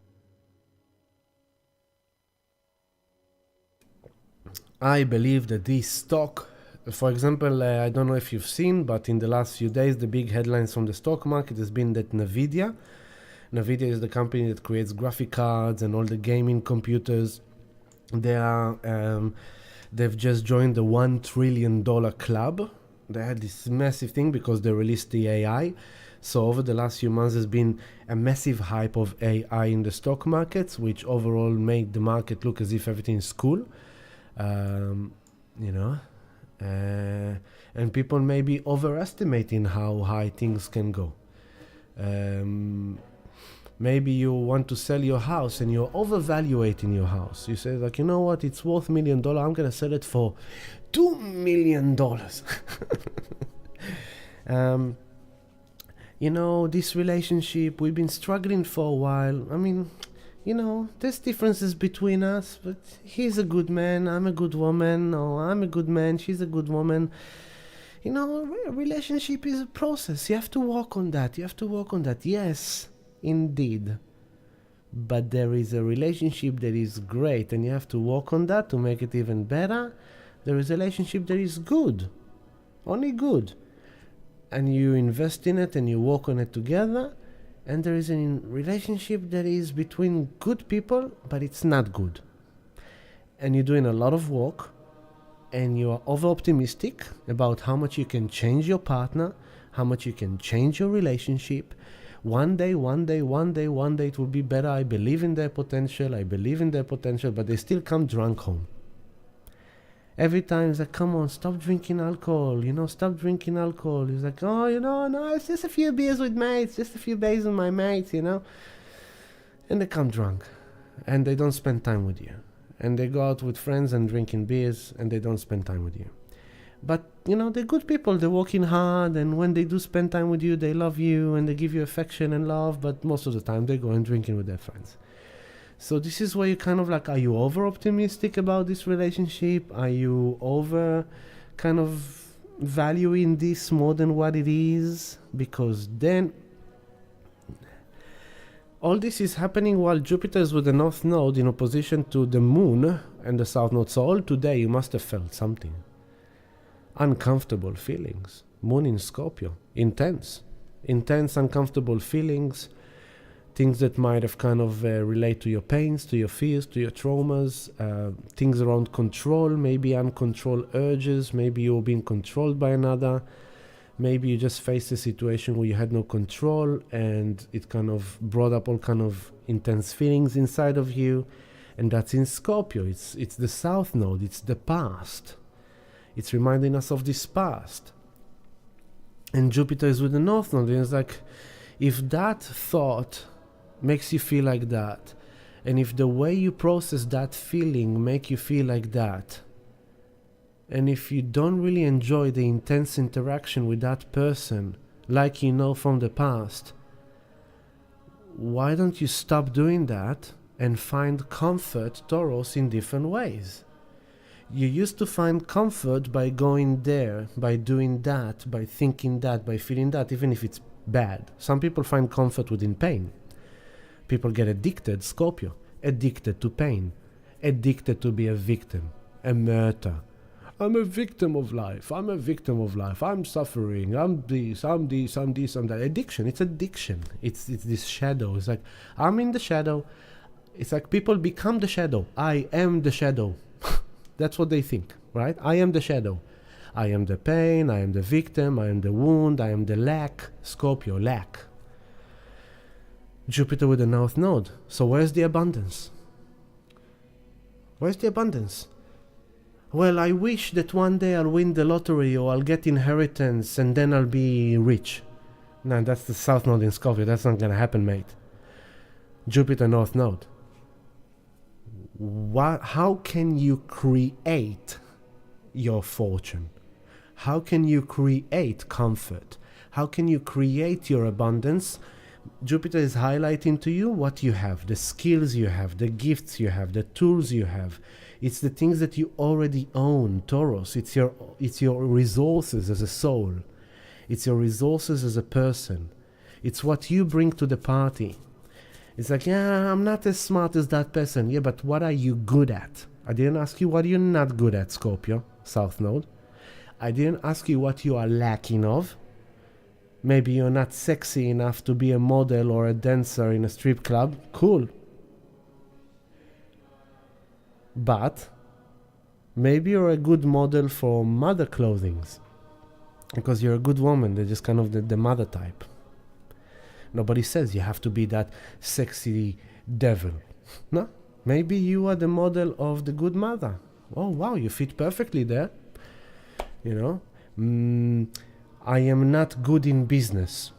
I believe that this stock, for example, I don't know if you've seen, but in the last few days, the big headlines from the stock market has been that NVIDIA is the company that creates graphic cards and all the gaming computers. They've just joined the $1 trillion club. They had this massive thing because they released the AI. So over the last few months, there's been a massive hype of AI in the stock markets, which overall made the market look as if everything is cool. And people may be overestimating how high things can go. Maybe you want to sell your house and you're overvaluating your house. You say, like, you know what, it's worth $1 million. I'm going to sell it for $2 million. This relationship, we've been struggling for a while. I mean, there's differences between us, but he's a good man, I'm a good woman, or I'm a good man, she's a good woman. A relationship is a process. You have to work on that. Yes, indeed. But there is a relationship that is great, and you have to work on that to make it even better. There is a relationship that is good, only good. And you invest in it and you work on it together. And there is a relationship that is between good people, but it's not good. And you're doing a lot of work, and you are over-optimistic about how much you can change your partner, how much you can change your relationship. One day, it will be better. I believe in their potential, but they still come drunk home. Every time it's like, come on, stop drinking alcohol, stop drinking alcohol. He's like, oh, no, it's just a few beers with mates, just a few days with my mates, And they come drunk, and they don't spend time with you. And they go out with friends and drinking beers, and they don't spend time with you. But, they're good people, they're working hard, and when they do spend time with you, they love you, and they give you affection and love, but most of the time, they go and drinking with their friends. So this is where you kind of like, are you over optimistic about this relationship? Are you over kind of valuing this more than what it is? Because then all this is happening while Jupiter is with the North Node in opposition to the Moon and the South Node. So all today you must have felt something. Uncomfortable feelings. Moon in Scorpio. Intense, uncomfortable feelings. Things that might have kind of relate to your pains, to your fears, to your traumas, things around control, maybe uncontrolled urges, maybe you're being controlled by another, maybe you just faced a situation where you had no control and it kind of brought up all kind of intense feelings inside of you, and that's in Scorpio. It's the South Node, it's the past. It's reminding us of this past. And Jupiter is with the North Node, and it's like, if that thought makes you feel like that, and if the way you process that feeling make you feel like that, and if you don't really enjoy the intense interaction with that person like from the past, why don't you stop doing that and find comfort, Taurus, in different ways? You used to find comfort by going there, by doing that, by thinking that, by feeling that, even if it's bad. Some people find comfort within pain. People get addicted, Scorpio, addicted to pain, addicted to be a victim, a martyr. I'm a victim of life. I'm suffering. I'm this, I'm that. Addiction. It's addiction. It's this shadow. It's like, I'm in the shadow. It's like people become the shadow. I am the shadow. That's what they think, right? I am the shadow. I am the pain. I am the victim. I am the wound. I am the lack. Scorpio, lack. Jupiter with the North Node. So where's the abundance? Where's the abundance? Well, I wish that one day I'll win the lottery or I'll get inheritance and then I'll be rich. No, that's the south node in Scorpio. That's not gonna happen, mate. Jupiter north node. How can you create your fortune? How can you create comfort? How can you create your abundance? Jupiter is highlighting to you what you have, the skills you have, the gifts you have, the tools you have. It's the things that you already own, Taurus. It's your resources as a soul. It's your resources as a person. It's what you bring to the party. It's like, yeah, I'm not as smart as that person. Yeah, but what are you good at? I didn't ask you what you're not good at, Scorpio, South Node. I didn't ask you what you are lacking of. Maybe you're not sexy enough to be a model or a dancer in a strip club. Cool. But maybe you're a good model for mother clothings. Because you're a good woman. They're just kind of the mother type. Nobody says you have to be that sexy devil. No. Maybe you are the model of the good mother. Oh, wow, you fit perfectly there. You know? I am not good in business.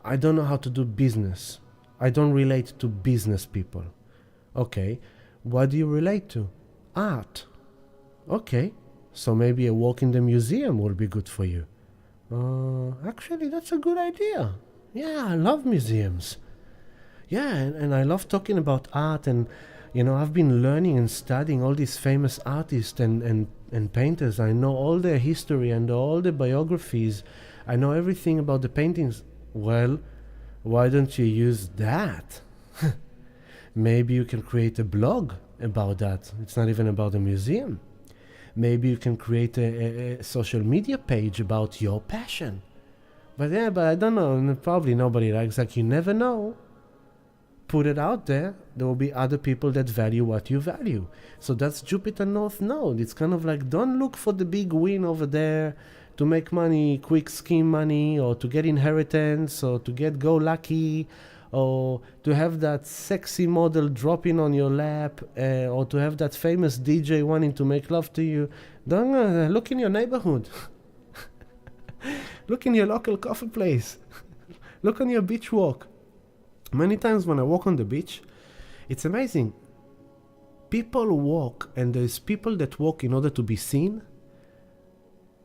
I don't know how to do business. I don't relate to business people. Okay. What do you relate to? Art. Okay. So maybe a walk in the museum will be good for you. Actually, that's a good idea. Yeah, I love museums. Yeah, and I love talking about art, and you know, I've been learning and studying all these famous artists and painters. I know all their history and all the biographies. I know everything about the paintings. Well, why don't you use that? Maybe you can create a blog about that. It's not even about a museum. Maybe you can create a social media page about your passion. But I don't know. Probably nobody likes that. You never know. Put it out there. There will be other people that value what you value. So that's Jupiter North Node. It's kind of like, don't look for the big win over there to make money, quick scheme money, or to get inheritance, or to get go lucky, or to have that sexy model dropping on your lap, or to have that famous DJ wanting to make love to you. Don't look in your neighborhood. Look in your local coffee place. Look on your beach walk. Many times when I walk on the beach, it's amazing. People walk, and there's people that walk in order to be seen,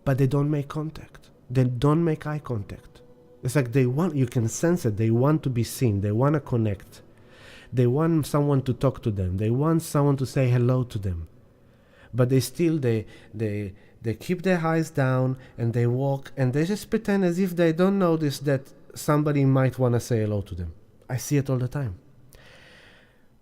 but they don't make contact. They don't make eye contact. It's like you can sense it. They want to be seen. They want to connect. They want someone to talk to them. They want someone to say hello to them. But they keep their eyes down, and they walk, and they just pretend as if they don't notice that somebody might want to say hello to them. I see it all the time.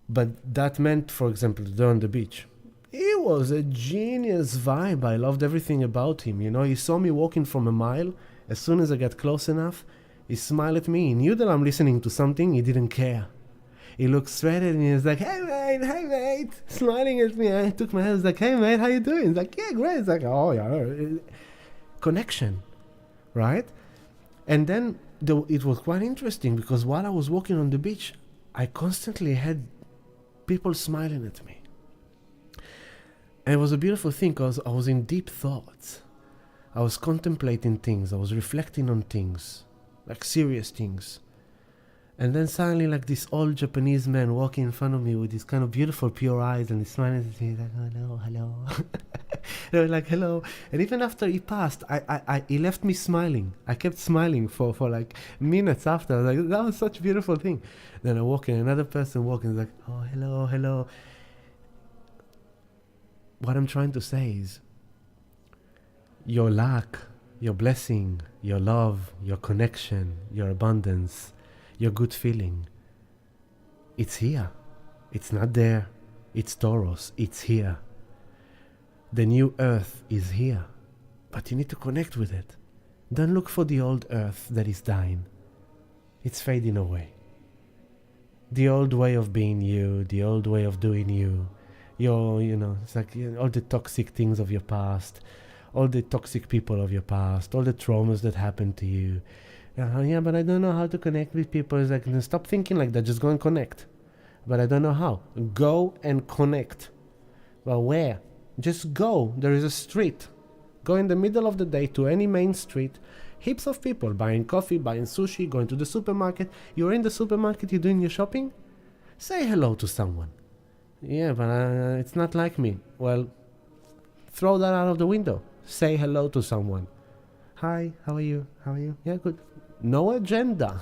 But that meant, for example, there on the beach. He was a genius vibe. I loved everything about him. You know, he saw me walking from a mile. As soon as I got close enough, he smiled at me. He knew that I'm listening to something. He didn't care. He looked straight at me and was like, hey mate, smiling at me. I took my hand. I was like, hey mate, how you doing? He's like, yeah, great. It's like, oh yeah, connection, right? And then it was quite interesting because while I was walking on the beach, I constantly had people smiling at me. And it was a beautiful thing because I was in deep thoughts. I was contemplating things. I was reflecting on things, like serious things. And then suddenly, like this old Japanese man walking in front of me with these kind of beautiful, pure eyes, and he's smiling at me, like, hello. They were like, hello. And even after he passed, he left me smiling. I kept smiling for like minutes after. I was like, that was such a beautiful thing. Then I walk in, another person walking, like, oh, hello. What I'm trying to say is, your luck, your blessing, your love, your connection, your abundance, your good feeling, it's here. It's not there. It's Taurus. It's here. The new earth is here. But you need to connect with it. Don't look for the old earth that is dying. It's fading away. The old way of being you, the old way of doing you, it's like all the toxic things of your past, all the toxic people of your past, all the traumas that happened to you. Yeah, but I don't know how to connect with people. It's like, stop thinking like that. Just go and connect. But I don't know how. Go and connect. Well, where? Just go. There is a street. Go in the middle of the day to any main street. Heaps of people buying coffee, buying sushi, going to the supermarket. You're in the supermarket, you're doing your shopping. Say hello to someone. Yeah, but it's not like me. Well, throw that out of the window. Say hello to someone. Hi, how are you? How are you? Yeah, good. No agenda.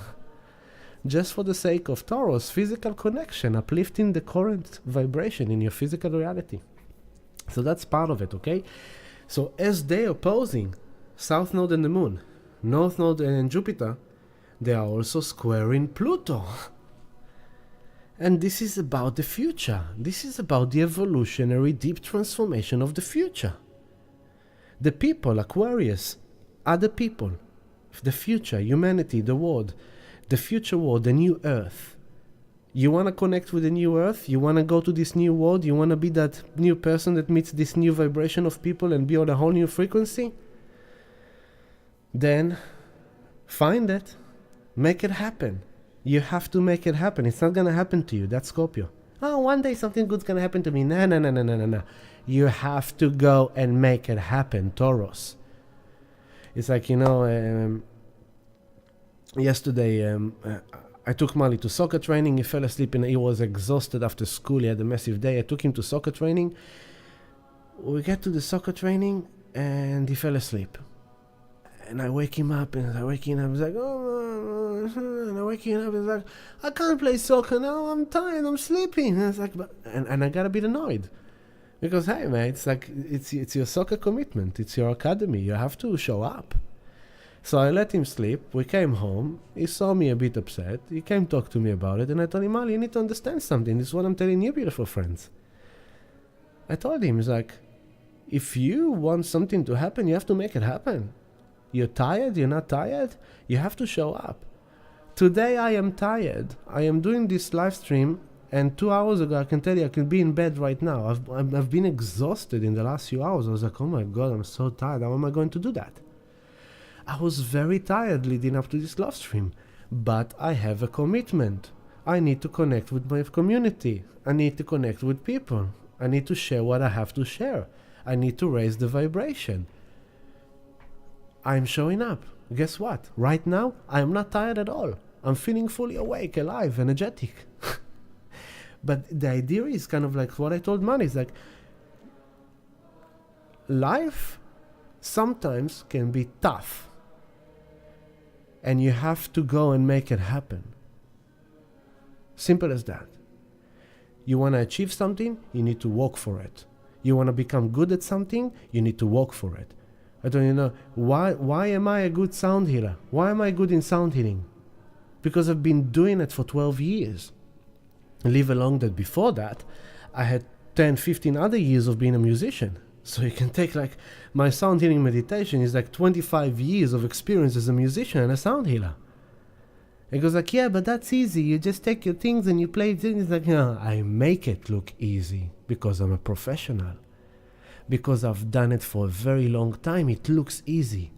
Just for the sake of Taurus, physical connection, uplifting the current vibration in your physical reality. So that's part of it, okay? So as they are opposing South Node and the Moon, North Node and Jupiter, they are also squaring Pluto. And this is about the future. This is about the evolutionary deep transformation of the future. The people, Aquarius, are the people. The future, humanity, the world. The future world, the new earth. You want to connect with the new earth? You want to go to this new world? You want to be that new person that meets this new vibration of people and be on a whole new frequency? Then find it. Make it happen. You have to make it happen. It's not going to happen to you. That's Scorpio. Oh, one day something good's going to happen to me. No. You have to go and make it happen, Taurus. It's like, yesterday, I took Mali to soccer training. He fell asleep and he was exhausted after school. He had a massive day. I took him to soccer training. We get to the soccer training and he fell asleep. And I wake him up and he's like, oh, and I wake him up and he's like, I can't play soccer now. I'm tired. I'm sleeping. And it's like, and I got a bit annoyed. Because, hey, man, it's like, it's your soccer commitment. It's your academy. You have to show up. So I let him sleep. We came home. He saw me a bit upset. He came talk to me about it. And I told him, Ali, you need to understand something. This is what I'm telling you, beautiful friends. I told him, it's like, if you want something to happen, you have to make it happen. You're tired? You're not tired? You have to show up. Today I am tired. I am doing this live stream. And 2 hours ago, I can tell you, I could be in bed right now. I've been exhausted in the last few hours. I was like, oh my God, I'm so tired. How am I going to do that? I was very tired leading up to this live stream. But I have a commitment. I need to connect with my community. I need to connect with people. I need to share what I have to share. I need to raise the vibration. I'm showing up. Guess what? Right now, I am not tired at all. I'm feeling fully awake, alive, energetic. But the idea is kind of like what I told Mani, is like, life sometimes can be tough. And you have to go and make it happen. Simple as that. You want to achieve something, you need to work for it. You want to become good at something, you need to work for it. I don't know, why am I a good sound healer? Why am I good in sound healing? Because I've been doing it for 12 years. Leave alone that before that, I had 10, 15 other years of being a musician. So you can take like, my sound healing meditation is like 25 years of experience as a musician and a sound healer. It goes like, yeah, but that's easy. You just take your things and you play things. Like, no, I make it look easy because I'm a professional. Because I've done it for a very long time, it looks easy.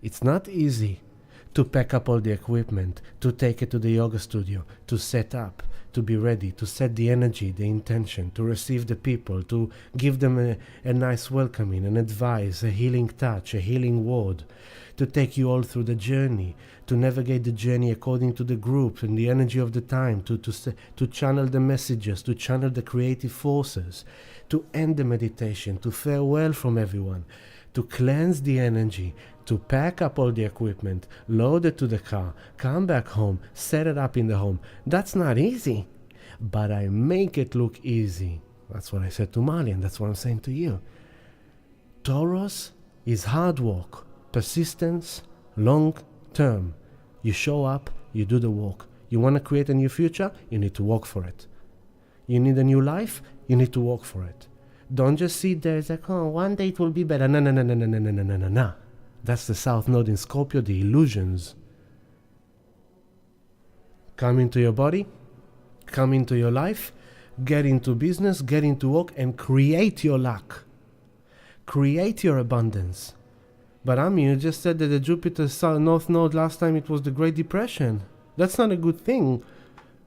It's not easy to pack up all the equipment, to take it to the yoga studio, to set up, to be ready, to set the energy, the intention, to receive the people, to give them a nice welcoming, an advice, a healing touch, a healing word, to take you all through the journey, to navigate the journey according to the group and the energy of the time, to channel the messages, to channel the creative forces, to end the meditation, to farewell from everyone, to cleanse the energy, to pack up all the equipment, load it to the car, come back home, set it up in the home. That's not easy, but I make it look easy. That's what I said to Mali, and that's what I'm saying to you. Taurus is hard work, persistence, long term. You show up, you do the work. You want to create a new future, you need to work for it. You need a new life, you need to work for it. Don't just sit there, it's like, oh, one day it will be better. No. That's the South Node in Scorpio, the illusions. Come into your body, come into your life, get into business, get into work, and create your luck. Create your abundance. But you just said that the Jupiter North Node last time it was the Great Depression. That's not a good thing.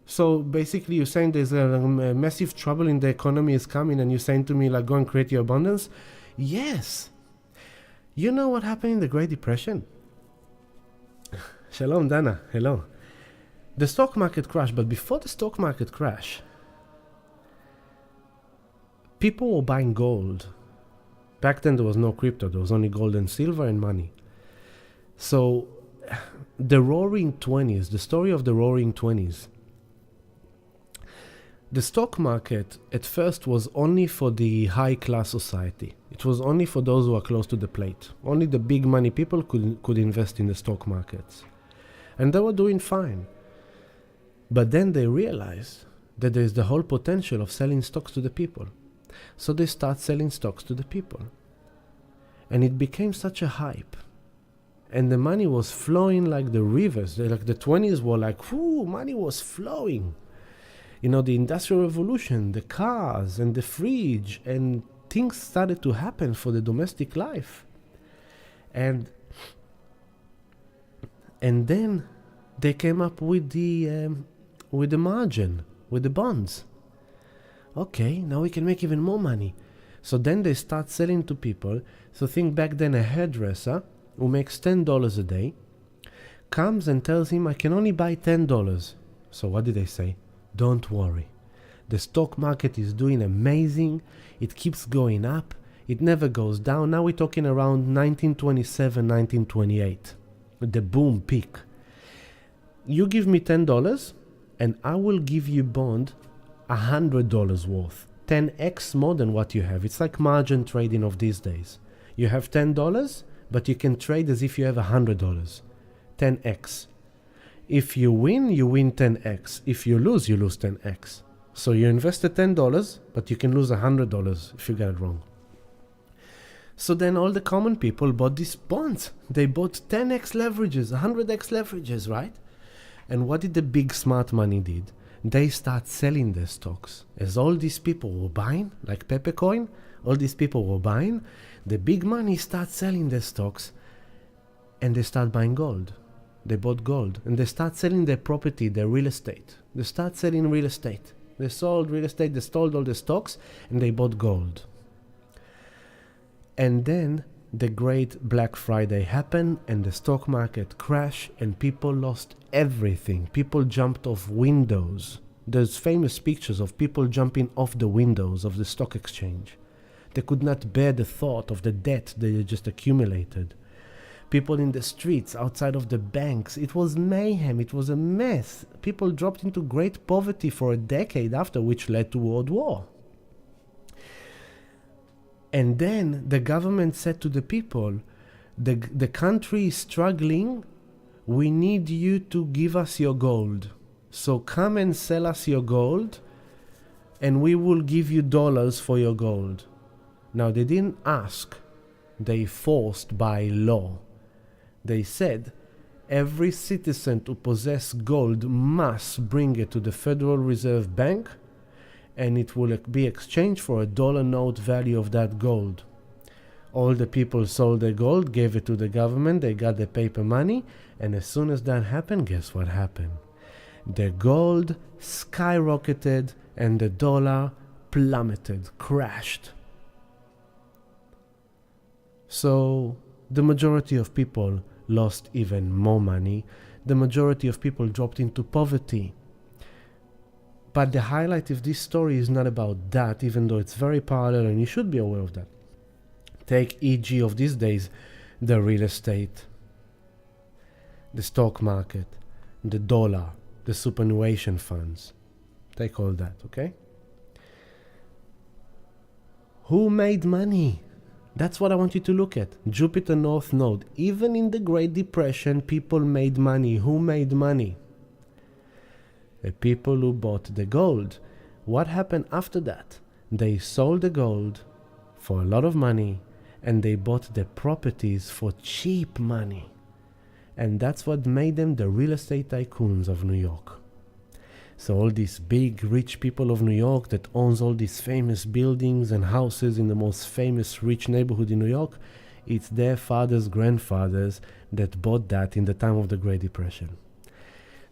So basically you're saying there's a massive trouble in the economy is coming, and you're saying to me like, go and create your abundance? Yes. You know what happened in the Great Depression? Shalom, Dana. Hello. The stock market crashed, but before the stock market crash, people were buying gold. Back then there was no crypto, there was only gold and silver and money. So the roaring 20s, the story of the roaring 20s, the stock market at first was only for the high class society. It was only for those who are close to the plate. Only the big money people could invest in the stock markets. And they were doing fine. But then they realized that there is the whole potential of selling stocks to the people. So they start selling stocks to the people. And it became such a hype. And the money was flowing like the rivers. Like the 20s were like, whoo, money was flowing. You know, the Industrial Revolution, the cars and the fridge, and things started to happen for the domestic life. And then they came up with the margin, with the bonds. Okay, now we can make even more money. So then they start selling to people. So think back then, a hairdresser who makes $10 a day comes and tells him, I can only buy $10. So what did they say? Don't worry. The stock market is doing amazing. It keeps going up. It never goes down. Now we're talking around 1927, 1928. The boom peak. You give me $10 and I will give you bond $100 worth. 10x more than what you have. It's like margin trading of these days. You have $10, but you can trade as if you have $100. 10x. If you win 10x. If you lose 10x. So you invested $10, but you can lose $100 if you get it wrong. So then all the common people bought these bonds. They bought 10x leverages, 100x leverages, right? And what did the big smart money did? They start selling their stocks. As all these people were buying, like Peppercoin, all these people were buying, the big money starts selling their stocks and they start buying gold. They bought gold and they start selling their property, their real estate. They start selling real estate. They sold real estate, they sold all the stocks and they bought gold. And then the great Black Friday happened and the stock market crashed and people lost everything. People jumped off windows. There's famous pictures of people jumping off the windows of the stock exchange. They could not bear the thought of the debt they had just accumulated. People in the streets, outside of the banks. It was mayhem. It was a mess. People dropped into great poverty for a decade after, which led to World War. And then the government said to the people, the country is struggling. We need you to give us your gold. So come and sell us your gold and we will give you dollars for your gold. Now they didn't ask. They forced by law. They said every citizen who possesses gold must bring it to the Federal Reserve Bank and it will be exchanged for a dollar note value of that gold. All the people sold their gold, gave it to the government, they got the paper money, and as soon as that happened, guess what happened? The gold skyrocketed and the dollar plummeted, crashed. So the majority of people lost even more money. The majority of people dropped into poverty. But the highlight of this story is not about that, even though it's very parallel and you should be aware of that. Take e.g. of these days, the real estate, the stock market, the dollar, the superannuation funds. Take all that, okay? Who made money? That's what I want you to look at. Jupiter North Node. Even in the Great Depression, people made money. Who made money? The people who bought the gold. What happened after that? They sold the gold for a lot of money and they bought the properties for cheap money. And that's what made them the real estate tycoons of New York. So all these big rich people of New York that owns all these famous buildings and houses in the most famous rich neighborhood in New York, it's their fathers, grandfathers that bought that in the time of the Great Depression.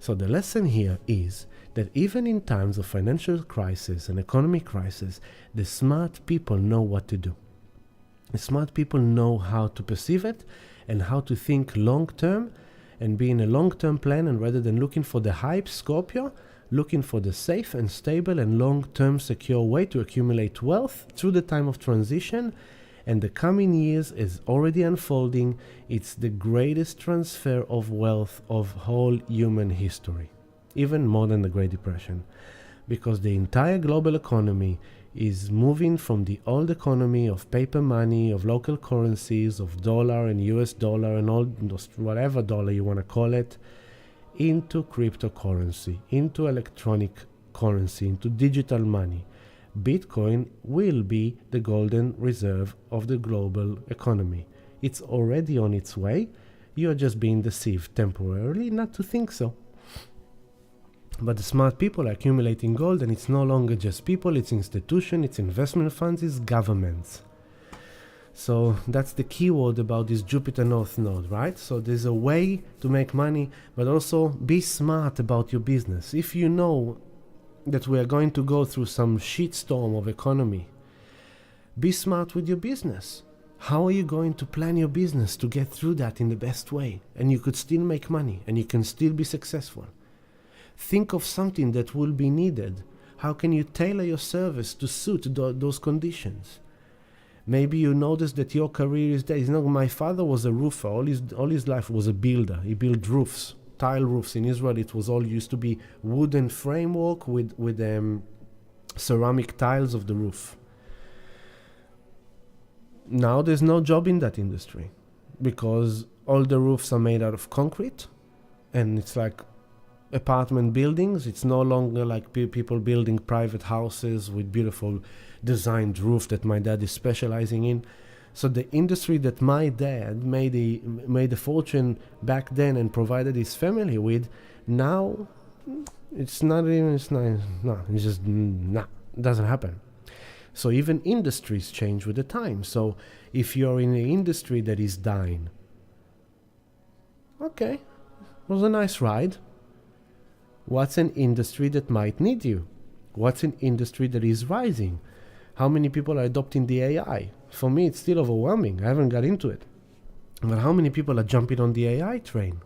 So the lesson here is that even in times of financial crisis and economic crisis, the smart people know what to do. The smart people know how to perceive it and how to think long term and be in a long-term plan, and rather than looking for the hype, Scorpio, looking for the safe and stable and long-term secure way to accumulate wealth through the time of transition. And the coming years is already unfolding. It's the greatest transfer of wealth of whole human history, even more than the Great Depression, because the entire global economy is moving from the old economy of paper money, of local currencies, of dollar and US dollar and all those, whatever dollar you want to call it, into cryptocurrency, into electronic currency, into digital money. Bitcoin will be the golden reserve of the global economy. It's already on its way. You're just being deceived temporarily not to think so. But the smart people are accumulating gold, and it's no longer just people, it's institutions, it's investment funds, it's governments. So that's the keyword about this Jupiter North Node, right? So there's a way to make money, but also be smart about your business. If you know that we are going to go through some shitstorm of economy, be smart with your business. How are you going to plan your business to get through that in the best way? And you could still make money, and you can still be successful. Think of something that will be needed. How can you tailor your service to suit those conditions? Maybe you notice that your career is there. You know, my father was a roofer. All his life was a builder. He built roofs, tile roofs. In Israel, it was all used to be wooden framework with ceramic tiles of the roof. Now there's no job in that industry because all the roofs are made out of concrete, and it's like apartment buildings. It's no longer like people building private houses with beautiful designed roof that my dad is specializing in. So the industry that my dad made a fortune back then and provided his family with, now it doesn't happen. So even industries change with the time. So if you're in an industry that is dying, okay, it was a nice ride. What's an industry that might need you? What's an industry that is rising? How many people are adopting the AI? For me, it's still overwhelming. I haven't got into it. But how many people are jumping on the AI train?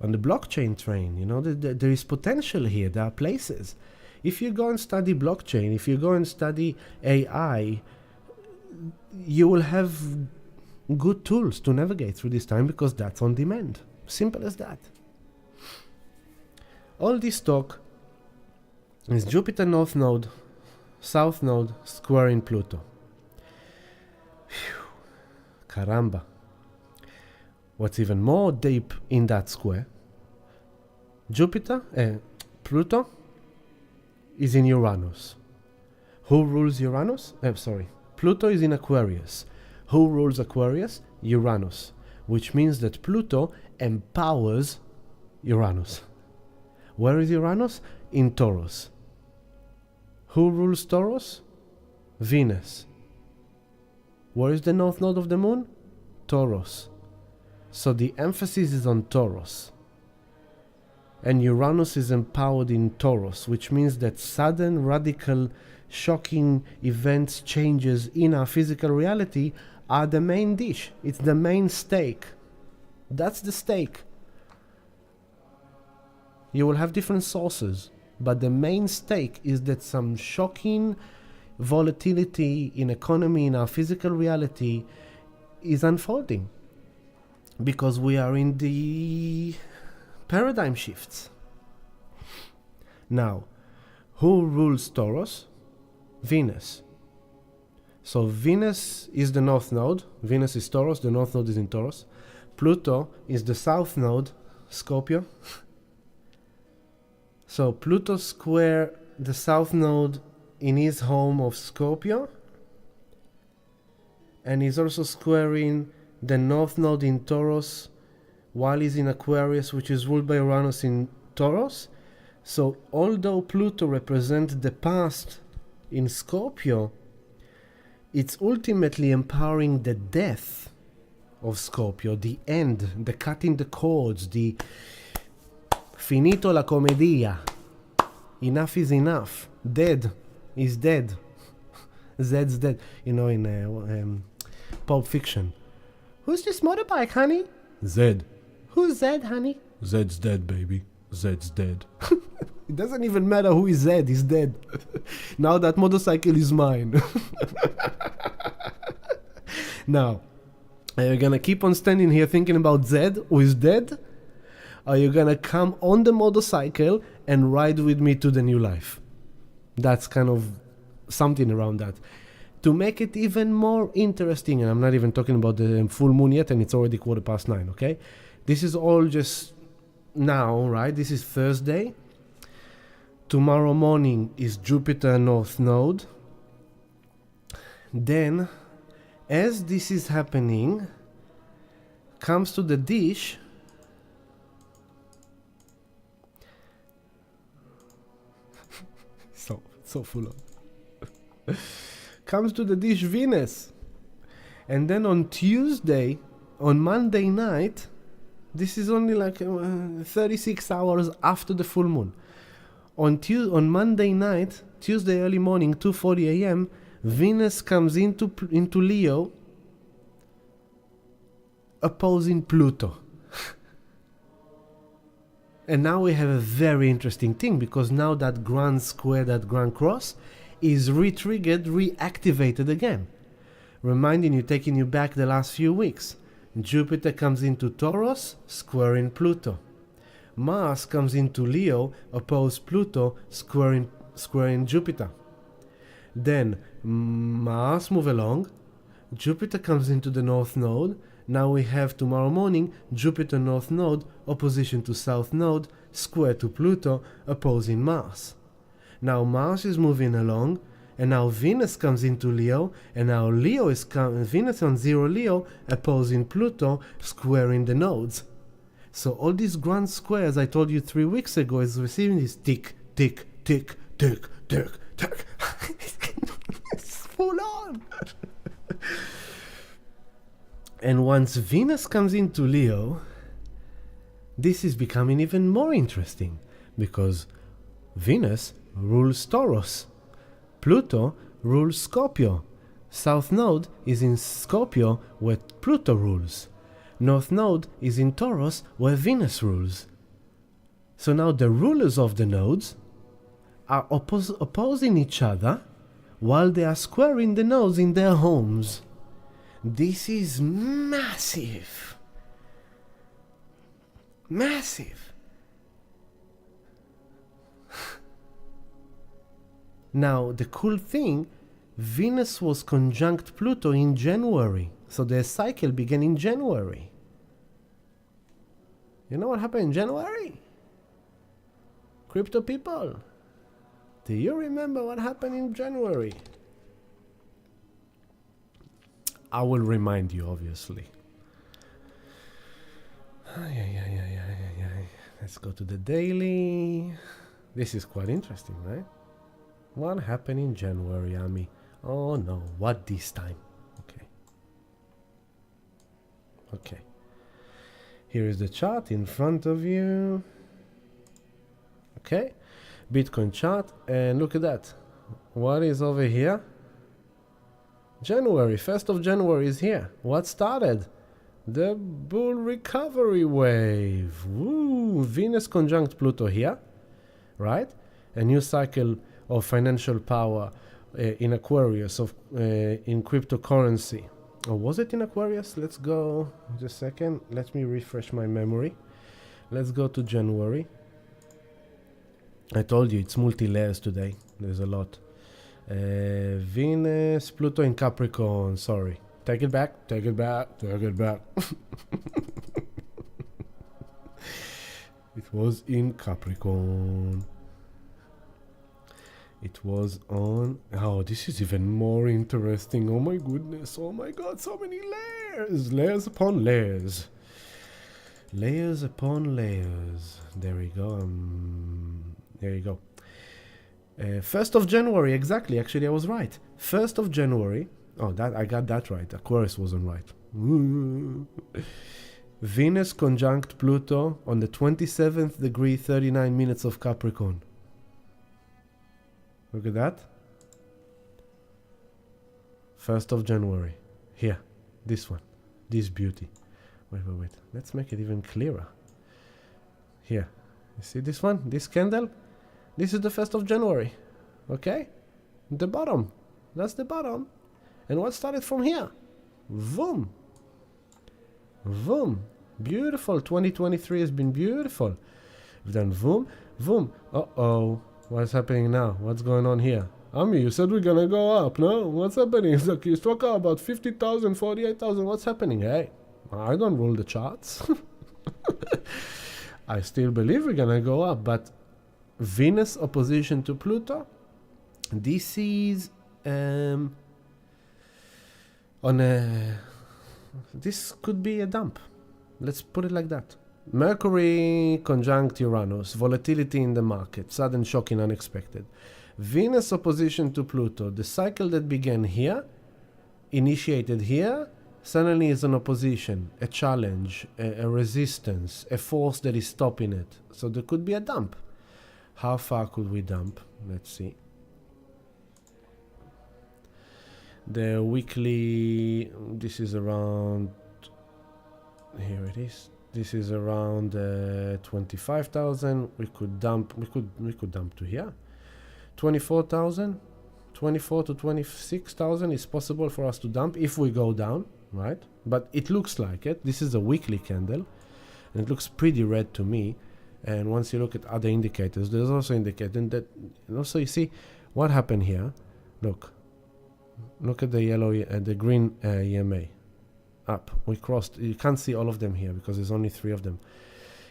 On the blockchain train? You know, there is potential here. There are places. If you go and study blockchain, if you go and study AI, you will have good tools to navigate through this time because that's on demand. Simple as that. All this talk is Jupiter North Node, South Node, squaring Pluto. Phew. Caramba. What's even more deep in that square, Pluto is in Uranus. Who rules Uranus? Pluto is in Aquarius. Who rules Aquarius? Uranus. Which means that Pluto empowers Uranus. Where is Uranus? In Taurus. Who rules Taurus? Venus. Where is the north node of the moon? Taurus. So the emphasis is on Taurus. And Uranus is empowered in Taurus, which means that sudden, radical, shocking events, changes in our physical reality are the main dish. It's the main steak. That's the steak. You will have different sauces, but the main steak is that some shocking volatility in economy, in our physical reality, is unfolding. Because we are in the paradigm shifts. Now, who rules Taurus? Venus. So Venus is the north node. Venus is Taurus. The north node is in Taurus. Pluto is the south node, Scorpio. So Pluto square the south node in his home of Scorpio. And he's also squaring the north node in Taurus while he's in Aquarius, which is ruled by Uranus in Taurus. So although Pluto represents the past in Scorpio, it's ultimately empowering the death of Scorpio, the end, the cutting the cords, the finito la commedia. Enough is enough. Dead is dead. Zed's dead. You know, in Pulp Fiction. Who's this motorbike, honey? Zed. Who's Zed, honey? Zed's dead, baby. Zed's dead. It doesn't even matter who is Zed, he's dead. Now that motorcycle is mine. Now, are you gonna keep on standing here thinking about Zed, who is dead? Are you gonna come on the motorcycle and ride with me to the new life? That's kind of something around that. To make it even more interesting, and I'm not even talking about the full moon yet, and it's already 9:15, okay? This is all just now, right? This is Thursday. Tomorrow morning is Jupiter North Node. Then, as this is happening, comes to the dish so full of comes to the dish Venus. And then on Tuesday, on Monday night, this is only like 36 hours after the full moon. On Monday night, Tuesday early morning, 2:40 a.m., Venus comes into Leo, opposing Pluto. And now we have a very interesting thing, because now that grand square, that grand cross, is re-triggered, reactivated again. Reminding you, taking you back the last few weeks. Jupiter comes into Taurus, squaring Pluto. Mars comes into Leo, oppose Pluto, squaring Jupiter. Then Mars move along, Jupiter comes into the North Node. Now we have tomorrow morning Jupiter North Node, opposition to South Node, square to Pluto, opposing Mars. Now Mars is moving along, and now Venus comes into Leo, and now Leo is Venus on 0 Leo, opposing Pluto, squaring the nodes. So all these grand squares I told you 3 weeks ago is receiving this tick, tick, tick, tick, tick, tick. It's full on. And once Venus comes into Leo, this is becoming even more interesting, because Venus rules Taurus, Pluto rules Scorpio, South Node is in Scorpio where Pluto rules, North Node is in Taurus where Venus rules. So now the rulers of the nodes are opposing each other while they are squaring the nodes in their homes. This is massive. Massive. Now, the cool thing, Venus was conjunct Pluto in January. So their cycle began in January. You know what happened in January? Crypto people, do you remember what happened in January? I will remind you, obviously. Let's go to the daily. This is quite interesting, right? What happened in January, Ami? Oh no, what this time? Okay. Here is the chart in front of you. Okay. Bitcoin chart, and look at that. What is over here? January, 1st of January is here. What started? The bull recovery wave. Woo! Venus conjunct Pluto here, right? A new cycle of financial power in Aquarius, in cryptocurrency. Or was it in Aquarius? Let's go, just a second. Let me refresh my memory. Let's go to January. I told you it's multi-layers today. There's a lot. Venus, Pluto in Capricorn. Sorry. Take it back. Take it back. Take it back. It was in Capricorn. It was on... Oh, this is even more interesting. Oh my goodness. Oh my god, so many layers. Layers upon layers. Layers upon layers. There we go. There you go. 1st of January, exactly. Actually, I was right. 1st of January. Oh, that I got that right. Aquarius wasn't right. Venus conjunct Pluto on the 27th degree, 39 minutes of Capricorn. Look at that. 1st of January. Here. This one. This beauty. Wait. Let's make it even clearer. Here. You see this one? This candle? This is the 1st of January. Okay? The bottom. That's the bottom. And what started from here? Boom. Boom. Beautiful. 2023 has been beautiful. We've done boom. Boom. Uh-oh. What's happening now? What's going on here? Ami, you said we're gonna go up, no? What's happening? It's like you spoke about 50,000, 48,000. What's happening? Hey, I don't rule the charts. I still believe we're gonna go up, but Venus opposition to Pluto, this is this could be a dump. Let's put it like that. Mercury conjunct Uranus, volatility in the market, sudden shocking, unexpected. Venus opposition to Pluto, the cycle that began here, initiated here, suddenly is an opposition, a challenge, a resistance, a force that is stopping it. So there could be a dump. How far could we dump? Let's see. The weekly, this is around, here it is. This is around 25,000. We could dump, we could dump to here. 24,000, 24 to 26,000 is possible for us to dump if we go down, right? But it looks like it. This is a weekly candle, and it looks pretty red to me. And once you look at other indicators, there's also indicating that, and also you see what happened here. Look at the yellow and the green EMA. Up, we crossed. You can't see all of them here because there's only 3 of them.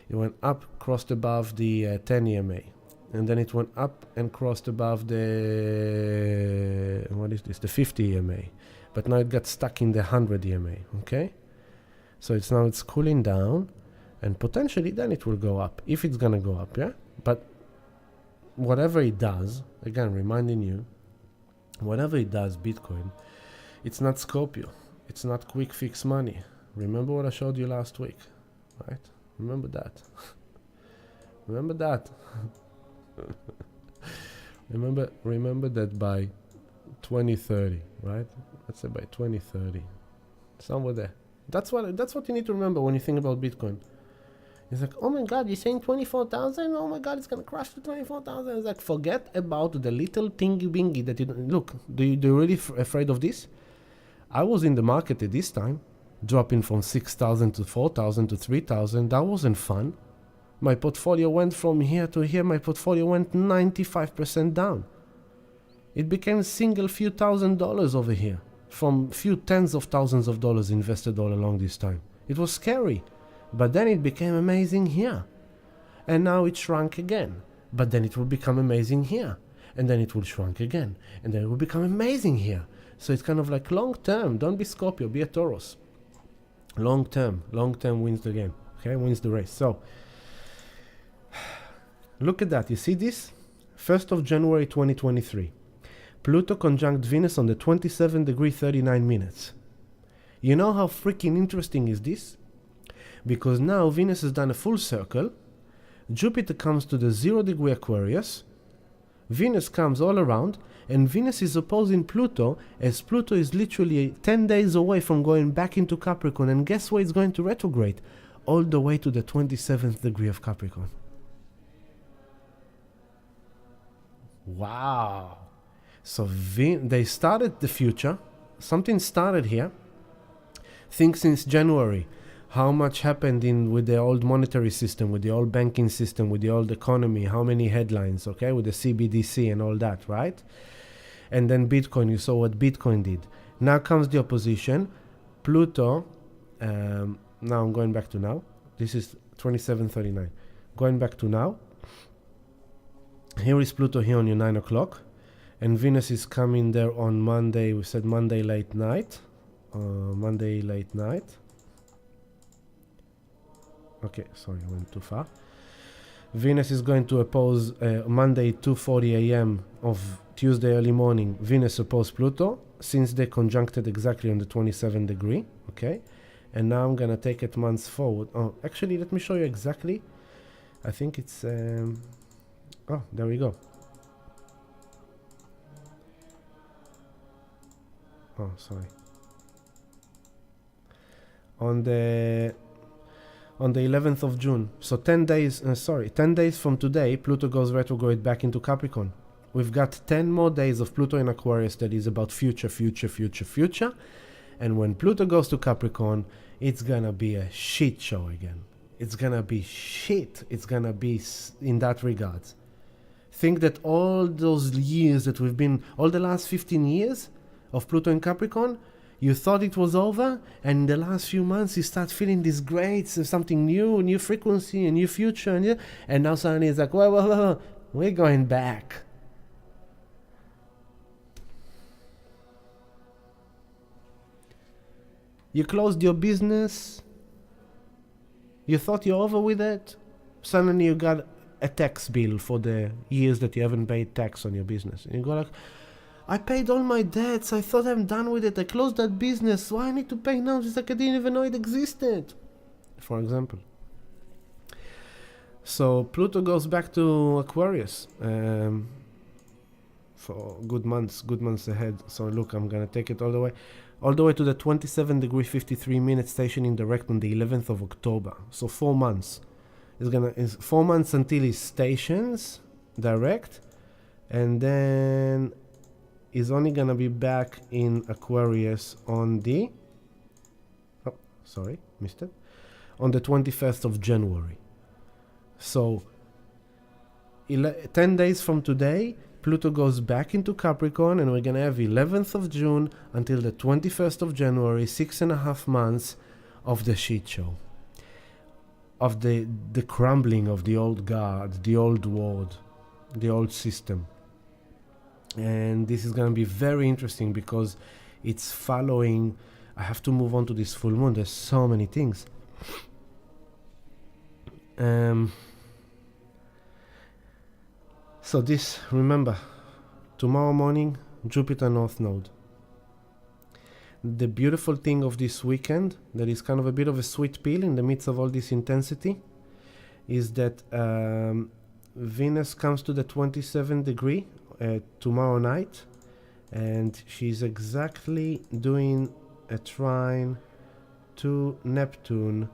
It went up, crossed above the 10 EMA. And then it went up and crossed above the, what is this, the 50 EMA. But now it got stuck in the 100 EMA, okay? So it's cooling down, and potentially then it will go up, if it's gonna go up, yeah? But whatever it does, again, reminding you, whatever it does, Bitcoin, it's not Scorpio. It's not quick fix money. Remember what I showed you last week, right? Remember that. Remember that. remember that by 2030, right? Let's say by 2030, somewhere there. That's what you need to remember when you think about Bitcoin. It's like, oh my God, you're saying 24,000? Oh my God, it's gonna crash to 24,000. It's like, forget about the little thingy bingy that you don't look. Do you really afraid of this? I was in the market at this time, dropping from 6,000 to 4,000 to 3,000. That wasn't fun. My portfolio went from here to here. My portfolio went 95% down. It became single few $1,000s over here from few tens of thousands of dollars invested all along this time. It was scary, but then it became amazing here. And now it shrunk again, but then it will become amazing here. And then it will shrunk again, and then it will become amazing here. So it's kind of like long term. Don't be Scorpio, be a Taurus. Long term wins the game, okay? Wins the race. So look at that. You see this? 1st of January 2023. Pluto conjunct Venus on the 27 degree 39 minutes. You know how freaking interesting is this? Because now Venus has done a full circle. Jupiter comes to the 0 degree Aquarius. Venus comes all around, and Venus is opposing Pluto, as Pluto is literally 10 days away from going back into Capricorn. And guess where it's going to retrograde? All the way to the 27th degree of Capricorn. Wow. So they started the future. Something started here. Think since January. How much happened with the old monetary system, with the old banking system, with the old economy, how many headlines, okay, with the CBDC and all that, right? And then Bitcoin, you saw what Bitcoin did. Now comes the opposition. Pluto, now I'm going back to now. This is 2739. Going back to now. Here is Pluto here on your 9 o'clock. And Venus is coming there on Monday. We said Monday late night. Monday late night. Okay, sorry, I went too far. Venus is going to oppose Monday 2:40 a.m. of Tuesday early morning. Venus oppose Pluto, since they conjuncted exactly on the 27 degree. Okay, and now I'm gonna take it months forward. Oh, actually, let me show you exactly. I think it's oh, there we go. Oh, sorry. On the on the 11th of June. So 10 days from today, Pluto goes retrograde back into Capricorn. We've got 10 more days of Pluto in Aquarius that is about future. And when Pluto goes to Capricorn, it's gonna be a shit show again. It's gonna be shit. It's gonna be in that regard. Think that all those years that we've been, all the last 15 years of Pluto in Capricorn, you thought it was over, and in the last few months you start feeling this great, something new, a new frequency, a new future, and now suddenly it's like, well, we're going back. You closed your business, you thought you're over with it, suddenly you got a tax bill for the years that you haven't paid tax on your business. And you go like, I paid all my debts, I thought I'm done with it, I closed that business, why I need to pay now? It's like I didn't even know it existed, for example. So Pluto goes back to Aquarius for good months ahead. So look, I'm gonna take it all the way to the 27°53' stationing direct on the 11th of October. So 4 months. It's 4 months until he stations direct, and then is only gonna be back in Aquarius on the on the 21st of January. So 10 days from today, Pluto goes back into Capricorn, and we're gonna have 11th of June until the 21st of January, 6.5 months of the shit show, of the crumbling of the old guard, the old world, the old system. And this is going to be very interesting because it's following. I have to move on to this full moon. There's so many things. So this, remember, tomorrow morning, Jupiter North Node. The beautiful thing of this weekend, that is kind of a bit of a sweet pill in the midst of all this intensity, is that Venus comes to the 27th degree tomorrow night, and she's exactly doing a trine to Neptune.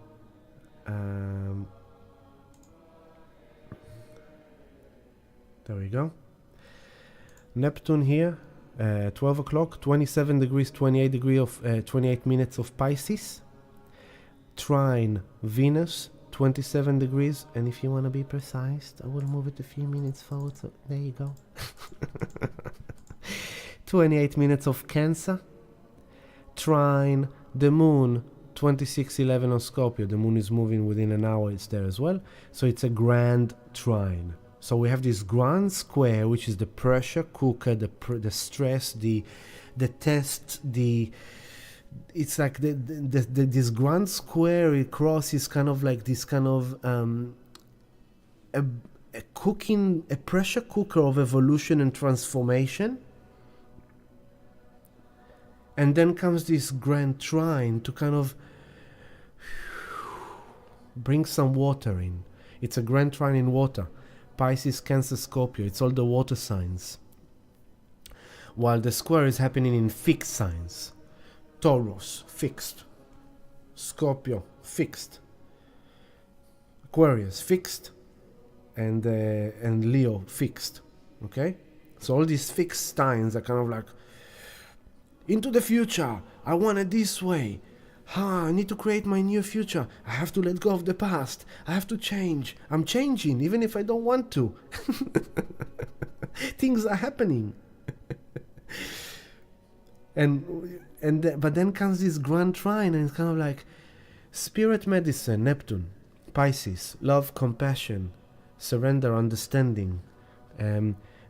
There we go. Neptune here, 12 o'clock, 27 degrees, 28 minutes of Pisces. Trine Venus, 27 degrees, and if you want to be precise, I will move it a few minutes forward, so there you go. 28 minutes of Cancer. Trine the Moon, 26:11 on Scorpio. The Moon is moving within an hour, it's there as well, so it's a grand trine. So we have this grand square, which is the pressure cooker, the stress, the test, it's like this grand square across is kind of like this kind of a pressure cooker of evolution and transformation. And then comes this grand trine to kind of bring some water in. It's a grand trine in water. Pisces, Cancer, Scorpio, it's all the water signs. While the square is happening in fixed signs. Taurus, fixed. Scorpio, fixed. Aquarius, fixed. And Leo, fixed. Okay? So all these fixed signs are kind of like, into the future, I want it this way. I need to create my new future. I have to let go of the past. I have to change. I'm changing, even if I don't want to. Things are happening. But then comes this grand trine, and it's kind of like spirit medicine, Neptune, Pisces, love, compassion, surrender, understanding,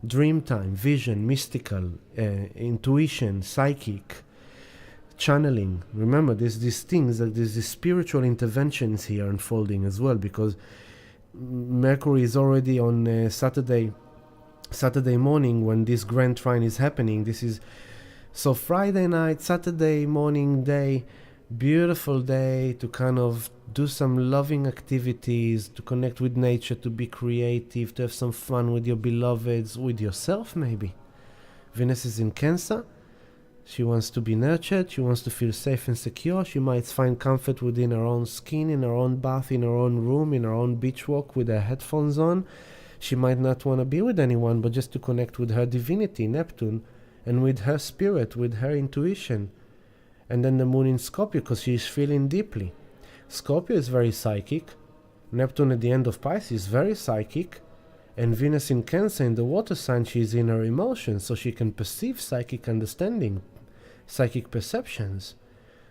dream time, vision, mystical, intuition, psychic, channeling. Remember, there's these things, like there's these spiritual interventions here unfolding as well, because Mercury is already on Saturday morning when this grand trine is happening. This is so Friday night, Saturday morning day, beautiful day to kind of do some loving activities, to connect with nature, to be creative, to have some fun with your beloveds, with yourself maybe. Venus is in Cancer, She wants to be nurtured, she wants to feel safe and secure. She might find comfort within her own skin, in her own bath, in her own room, in her own beach walk with her headphones on. She might not want to be with anyone, but just to connect with her divinity, Neptune, and with her spirit, with her intuition. And then the moon in Scorpio, because she is feeling deeply. Scorpio is very psychic. Neptune at the end of Pisces is very psychic. And Venus in Cancer, in the water sign, she is in her emotions, so she can perceive psychic understanding, psychic perceptions,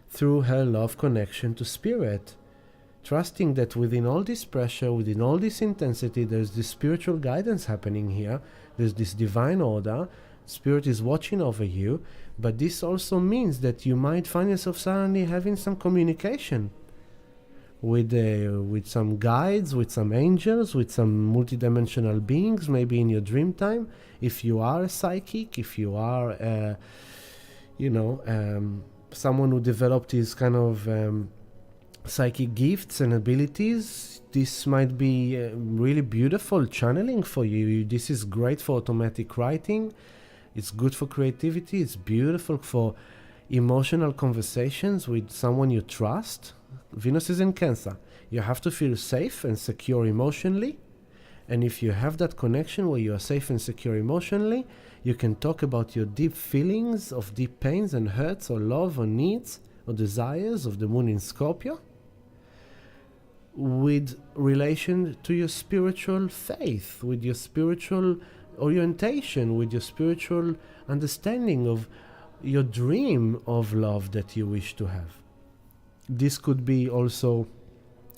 through her love connection to spirit. Trusting that within all this pressure, within all this intensity, there's this spiritual guidance happening here. There's this divine order. Spirit is watching over you. But this also means that you might find yourself suddenly having some communication with some guides, with some angels, with some multidimensional beings, maybe in your dream time. If you are a psychic, if you are, someone who developed these kind of psychic gifts and abilities, this might be really beautiful channeling for you. This is great for automatic writing. It's good for creativity. It's beautiful for emotional conversations with someone you trust. Venus is in Cancer. You have to feel safe and secure emotionally. And if you have that connection where you are safe and secure emotionally, you can talk about your deep feelings of deep pains and hurts or love or needs or desires of the moon in Scorpio with relation to your spiritual faith, with your spiritual orientation, with your spiritual understanding of your dream of love that you wish to have. This could be also,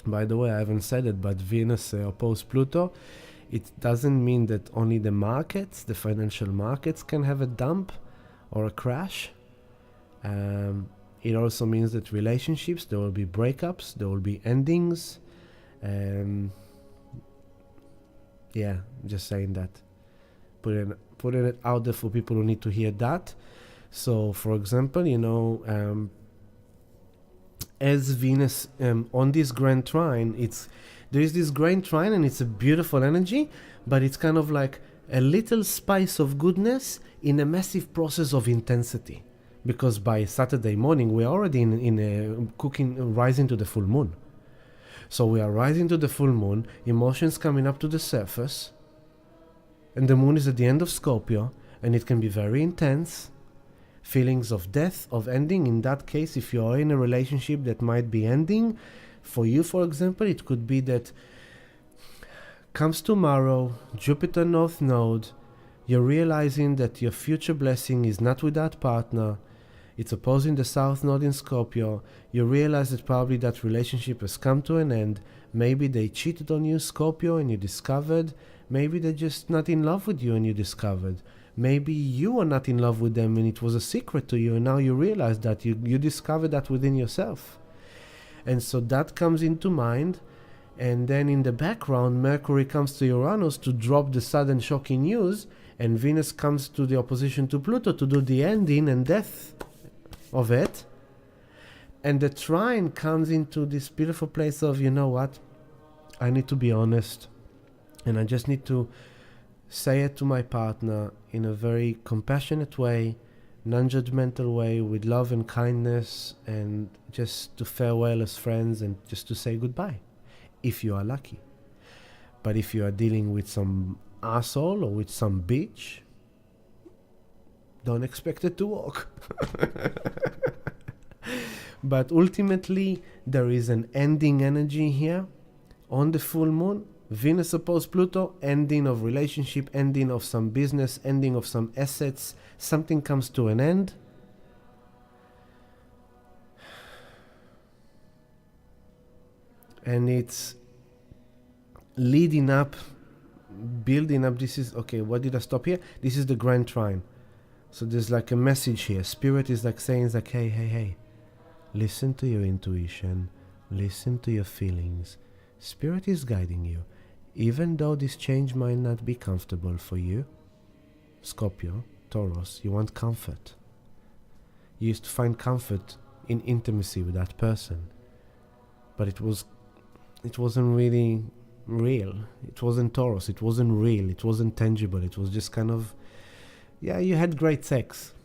by the way, I haven't said it, but Venus opposed Pluto. It doesn't mean that only the markets, the financial markets, can have a dump or a crash. It also means that relationships, there will be breakups, there will be endings. Just saying that. Putting it out there for people who need to hear that. So, for example, as Venus on this grand trine, there is this grand trine and it's a beautiful energy, but it's kind of like a little spice of goodness in a massive process of intensity. Because by Saturday morning, we're already rising to the full moon. So we are rising to the full moon, emotions coming up to the surface, and the moon is at the end of Scorpio, and it can be very intense. Feelings of death, of ending. In that case, if you are in a relationship that might be ending, for you, for example, it could be that comes tomorrow, Jupiter North Node, you're realizing that your future blessing is not with that partner. It's opposing the South Node in Scorpio. You realize that probably that relationship has come to an end. Maybe they cheated on you, Scorpio, and you discovered. Maybe they're just not in love with you and you discovered. Maybe you were not in love with them and it was a secret to you, and now you realize that you discovered that within yourself. And so that comes into mind, and then in the background, Mercury comes to Uranus to drop the sudden shocking news, and Venus comes to the opposition to Pluto to do the ending and death of it. And the trine comes into this beautiful place of, you know what, I need to be honest, and I just need to say it to my partner in a very compassionate way, non-judgmental way, with love and kindness, and just to farewell as friends and just to say goodbye, if you are lucky. But if you are dealing with some asshole or with some bitch, don't expect it to work. But ultimately, there is an ending energy here on the full moon. Venus opposed Pluto, ending of relationship, ending of some business, ending of some assets. Something comes to an end. And it's leading up, building up. This is, okay, what did I stop here? This is the grand trine. So there's like a message here. Spirit is like saying, like, hey, listen to your intuition, listen to your feelings. Spirit is guiding you. Even though this change might not be comfortable for you, Scorpio, Taurus, you want comfort. You used to find comfort in intimacy with that person, but it wasn't really real. It wasn't Taurus. It wasn't real. It wasn't tangible. It was just kind of, yeah, you had great sex,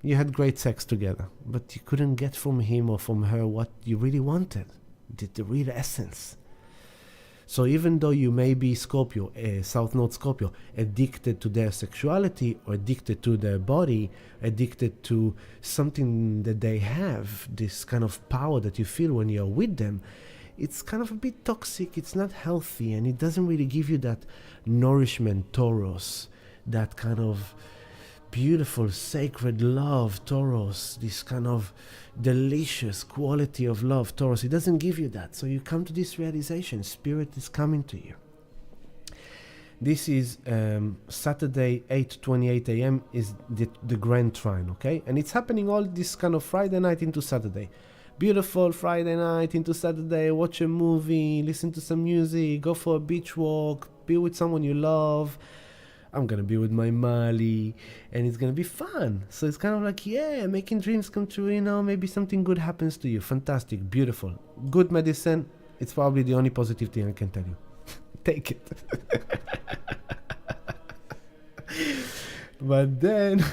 You had great sex together, but you couldn't get from him or from her what you really wanted, the real essence. So even though you may be Scorpio, South Node Scorpio, addicted to their sexuality or addicted to their body, addicted to something that they have, this kind of power that you feel when you're with them, it's kind of a bit toxic, it's not healthy, and it doesn't really give you that nourishment, Taurus, that kind of beautiful, sacred love, Taurus, this kind of delicious quality of love, Taurus. It doesn't give you that. So you come to this realization, spirit is coming to you. This is Saturday, 8:28 a.m. is the Grand Trine, okay? And it's happening all this kind of Friday night into Saturday. Beautiful Friday night into Saturday, watch a movie, listen to some music, go for a beach walk, be with someone you love. I'm gonna be with my Mali, and it's gonna be fun. So it's kind of like, yeah, making dreams come true, you know, maybe something good happens to you. Fantastic, beautiful, good medicine. It's probably the only positive thing I can tell you. Take it. But then,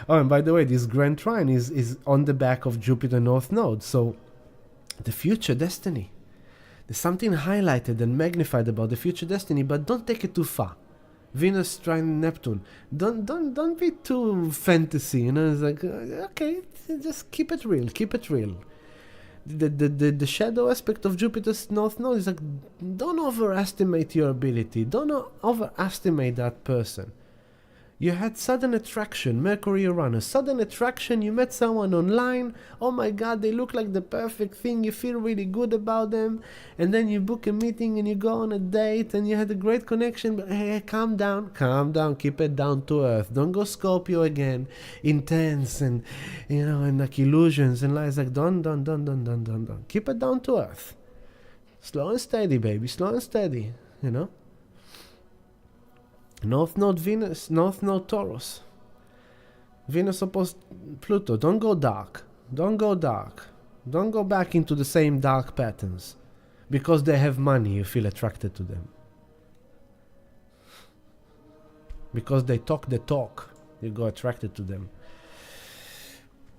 oh, and by the way, this Grand Trine is on the back of Jupiter North Node, so the future destiny. There's something highlighted and magnified about the future destiny, but don't take it too far. Venus, Trine, Neptune. Don't be too fantasy, you know. It's like, okay, just keep it real. Keep it real. The shadow aspect of Jupiter's North Node is like, don't overestimate your ability. Don't overestimate that person. You had sudden attraction, Mercury, Uranus, sudden attraction, you met someone online, oh my god, they look like the perfect thing, you feel really good about them, and then you book a meeting and you go on a date and you had a great connection, but hey, calm down, keep it down to earth, don't go Scorpio again, intense and, you know, and like illusions and lies, like don't, keep it down to earth. Slow and steady, baby, slow and steady, you know. North Node Venus, North Node Taurus. Venus opposed Pluto. Don't go dark. Don't go back into the same dark patterns. Because they have money, you feel attracted to them. Because they talk the talk, you go attracted to them.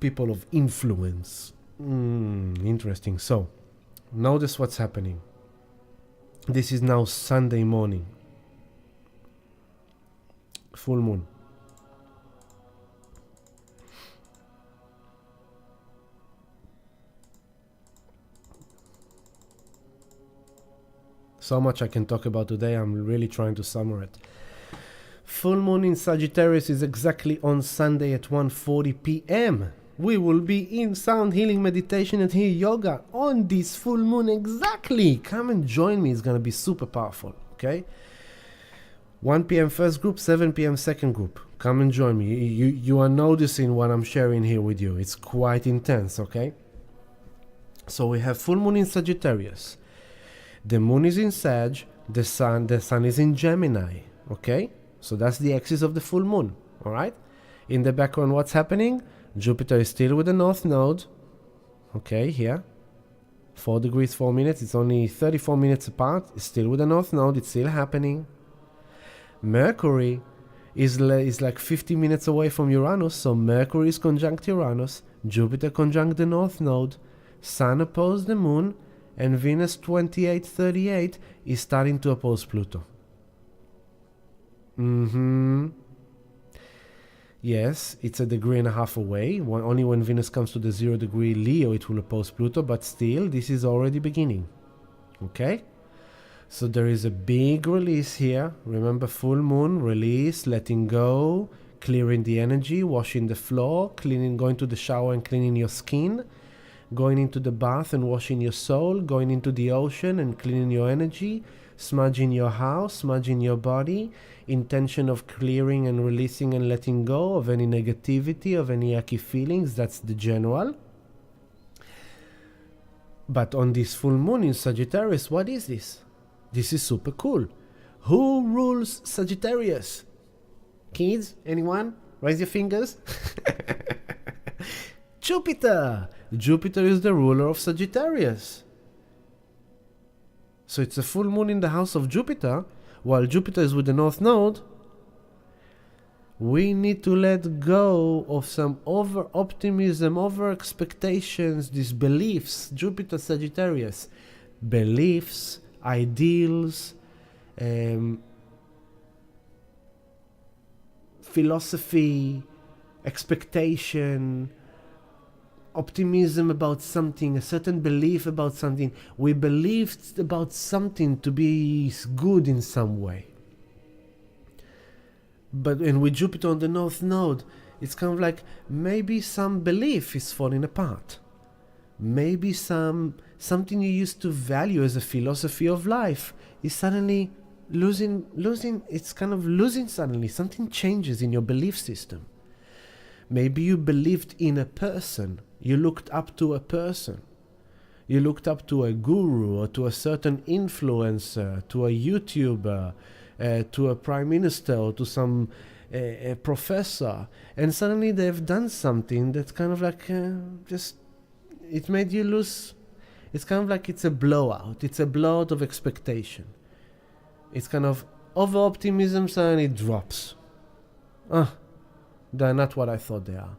People of influence. Interesting. So, notice what's happening. This is now Sunday morning. Full moon. So much I can talk about today, I'm really trying to summarize it. Full moon in Sagittarius is exactly on Sunday at 1:40 p.m. We will be in sound healing meditation and here yoga on this full moon exactly. Come and join me, it's gonna be super powerful, okay? 1 p.m. first group, 7 p.m. second group. Come and join me. You are noticing what I'm sharing here with you. It's quite intense, okay? So we have full moon in Sagittarius. The moon is in Sag. The sun is in Gemini, okay? So that's the axis of the full moon, all right? In the background, what's happening? Jupiter is still with the North Node, okay, here. 4 degrees, 4 minutes. It's only 34 minutes apart. It's still with the North Node. It's still happening. Mercury is like 50 minutes away from Uranus, so Mercury is conjunct Uranus, Jupiter conjunct the North Node, Sun opposed the Moon, and Venus 2838 is starting to oppose Pluto. Yes, it's 1.5 degrees away. Only when Venus comes to the 0 degree Leo it will oppose Pluto, but still, this is already beginning. Okay? So there is a big release here. Remember, full moon, release, letting go, clearing the energy, washing the floor, cleaning, going to the shower and cleaning your skin, going into the bath and washing your soul, going into the ocean and cleaning your energy, smudging your house, smudging your body, intention of clearing and releasing and letting go of any negativity, of any yucky feelings. That's the general. But on this full moon in Sagittarius, what is this? This is super cool. Who rules Sagittarius? Kids? Anyone? Raise your fingers. Jupiter! Jupiter is the ruler of Sagittarius. So it's a full moon in the house of Jupiter, while Jupiter is with the North Node. We need to let go of some over-optimism, over-expectations, these beliefs, Jupiter Sagittarius, beliefs, ideals, philosophy, expectation, optimism about something, a certain belief about something. We believed about something to be good in some way. And with Jupiter on the North Node, it's kind of like maybe some belief is falling apart. Maybe something you used to value as a philosophy of life is suddenly losing, it's kind of losing suddenly. Something changes in your belief system. Maybe you believed in a person. You looked up to a person. You looked up to a guru or to a certain influencer, to a YouTuber, to a prime minister or to some a professor, and suddenly they've done something that's kind of like it made you lose. It's kind of like it's a blowout. It's a blowout of expectation. It's kind of over optimism, suddenly drops. They're not what I thought they are.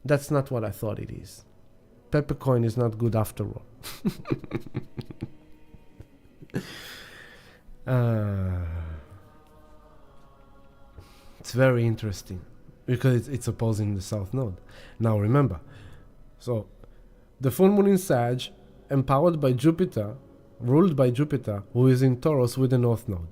That's not what I thought it is. Peppercoin is not good after all. It's very interesting because it's opposing the South Node. Now remember, so the full moon in Sag, empowered by Jupiter, ruled by Jupiter, who is in Taurus with the North Node,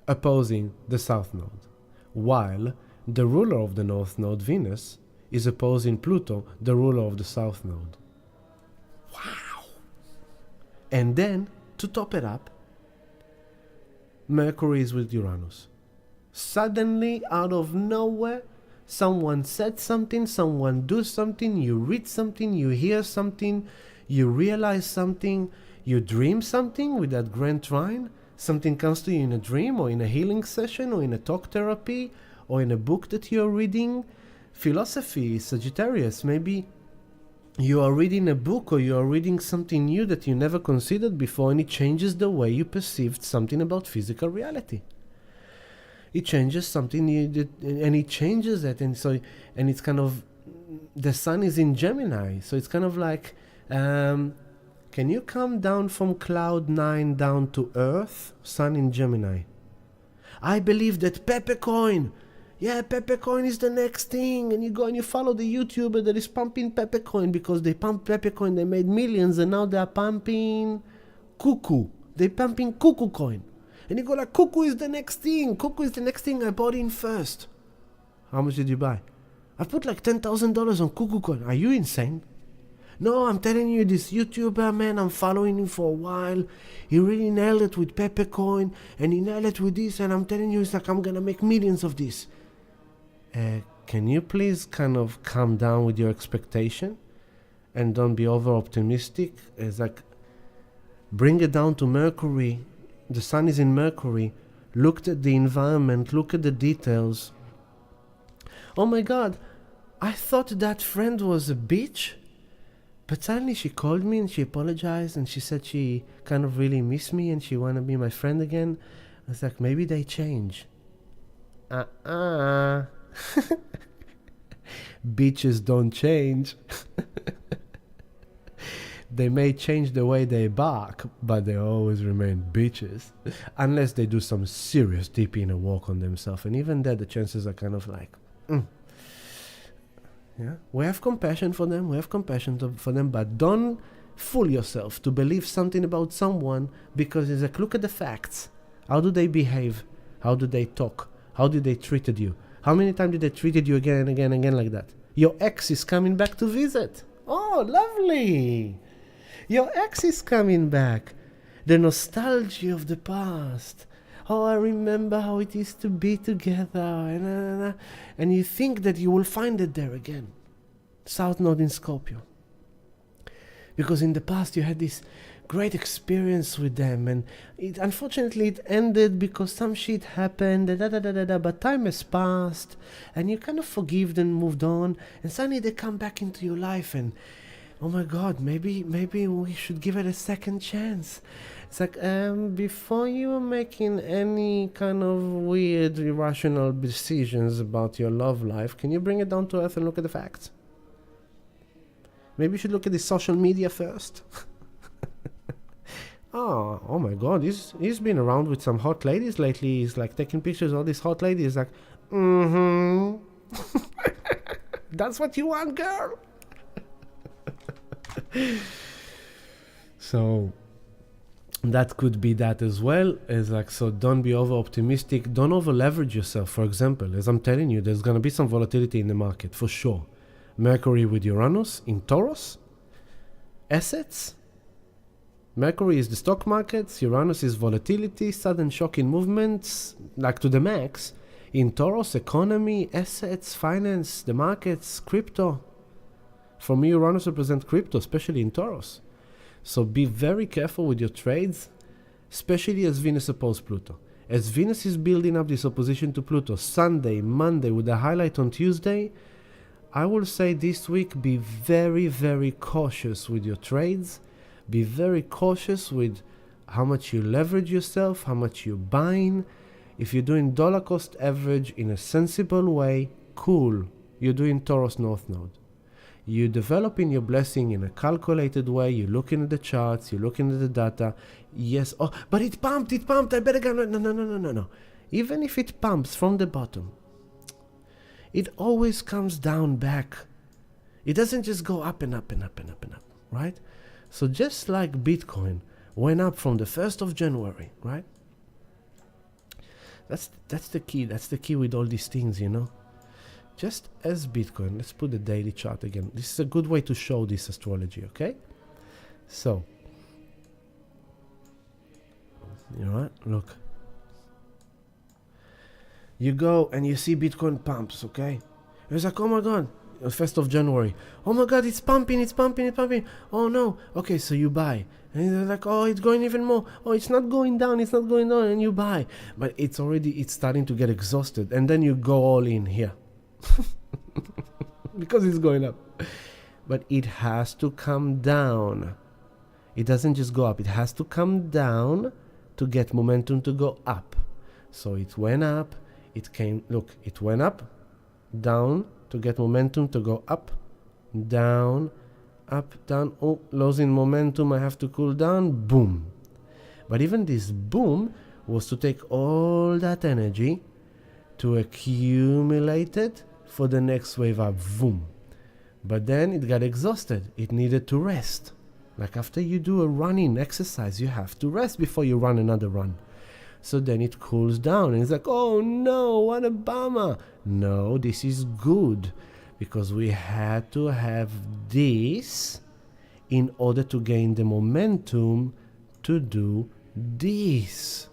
opposing the South Node, while the ruler of the North Node, Venus, is opposing Pluto, the ruler of the South Node. Wow! And then, to top it up, Mercury is with Uranus. Suddenly, out of nowhere, someone said something, someone do something, you read something, you hear something, you realize something, you dream something with that grand trine, something comes to you in a dream or in a healing session or in a talk therapy or in a book that you're reading. Philosophy, Sagittarius, maybe you are reading a book or you are reading something new that you never considered before, and it changes the way you perceived something about physical reality. It changes something and it changes it, and it's kind of, the sun is in Gemini, so it's kind of like, can you come down from cloud 9 down to earth? Sun in Gemini. I believe that Peppercoin is the next thing, and you go and you follow the YouTuber that is pumping Peppercoin because they pump Peppercoin, they made millions, and now they are pumping cuckoo. They're pumping cuckoo coin. And you go like, cuckoo is the next thing. Cuckoo is the next thing. I bought in first. How much did you buy? I put like $10,000 on cuckoo coin. Are you insane? No, I'm telling you, this YouTuber, man, I'm following him for a while. He really nailed it with Peppercoin, and he nailed it with this, and I'm telling you, it's like I'm gonna make millions of this. Can you please kind of calm down with your expectation and don't be over optimistic? It's like, bring it down to Mercury. The sun is in Mercury. Look at the environment, look at the details. Oh my God, I thought that friend was a bitch, but suddenly she called me and she apologized and she said she kind of really missed me and she wanted to be my friend again. I was like, maybe they change. Bitches don't change. They may change the way they bark, but they always remain bitches. Unless they do some serious deep inner work on themselves. And even then, the chances are kind of like, Yeah, we have compassion for them, for them, but don't fool yourself to believe something about someone because it's like, look at the facts. How do they behave? How do they talk? How did they treated you? How many times did they treated you again and again and again like that? Your ex is coming back to visit. Oh, lovely. Your ex is coming back. The nostalgia of the past. Oh, I remember how it used to be together. And you think that you will find it there again. South Node in Scorpio. Because in the past you had this great experience with them, and unfortunately it ended because some shit happened, but time has passed, and you kind of forgived and moved on, and suddenly they come back into your life, and oh my god, maybe we should give it a second chance. It's like, before you are making any kind of weird, irrational decisions about your love life, can you bring it down to earth and look at the facts? Maybe you should look at the social media first. Oh my god, he's been around with some hot ladies lately. He's like taking pictures of all these hot ladies, like, that's what you want, girl. So that could be that as well. Is like, so don't be over optimistic, don't over leverage yourself. For example, as I'm telling you, there's gonna be some volatility in the market for sure. Mercury with Uranus in Taurus, assets. Mercury is the stock markets, Uranus is volatility, sudden shocking movements, like to the max. In Taurus, economy, assets, finance, the markets, crypto. For me, Uranus represents crypto, especially in Taurus. So be very careful with your trades, especially as Venus opposes Pluto. As Venus is building up this opposition to Pluto, Sunday, Monday, with a highlight on Tuesday, I will say this week, be very, very cautious with your trades. Be very cautious with how much you leverage yourself, how much you're buying. If you're doing dollar cost average in a sensible way, cool. You're doing Taurus North Node. You're developing your blessing in a calculated way. You're looking at the charts. You're looking at the data. Yes. Oh, but it pumped. I better go. No. Even if it pumps from the bottom, it always comes down back. It doesn't just go up and up and up and up and up, right? So just like Bitcoin went up from the 1st of January, right? That's the key. That's the key with all these things, you know. Just as Bitcoin, let's put the daily chart again. This is a good way to show this astrology, okay? So, you know what? Look. You go and you see Bitcoin pumps, okay? It's like, oh my god, 1st of January. Oh my god, it's pumping. Oh no. Okay, so you buy. And you're like, oh, it's going even more. Oh, it's not going down. And you buy. But it's starting to get exhausted. And then you go all in here. Because it's going up. But it has to come down. It doesn't just go up. It has to come down to get momentum to go up. So it went up. It went up, down, to get momentum to go up, down, oh, losing momentum, I have to cool down, boom. But even this boom was to take all that energy to accumulate it for the next wave up, boom. But then it got exhausted, it needed to rest. Like after you do a running exercise, you have to rest before you run another run. So then it cools down and it's like, oh no, what a bummer. No, this is good because we had to have this in order to gain the momentum to do this.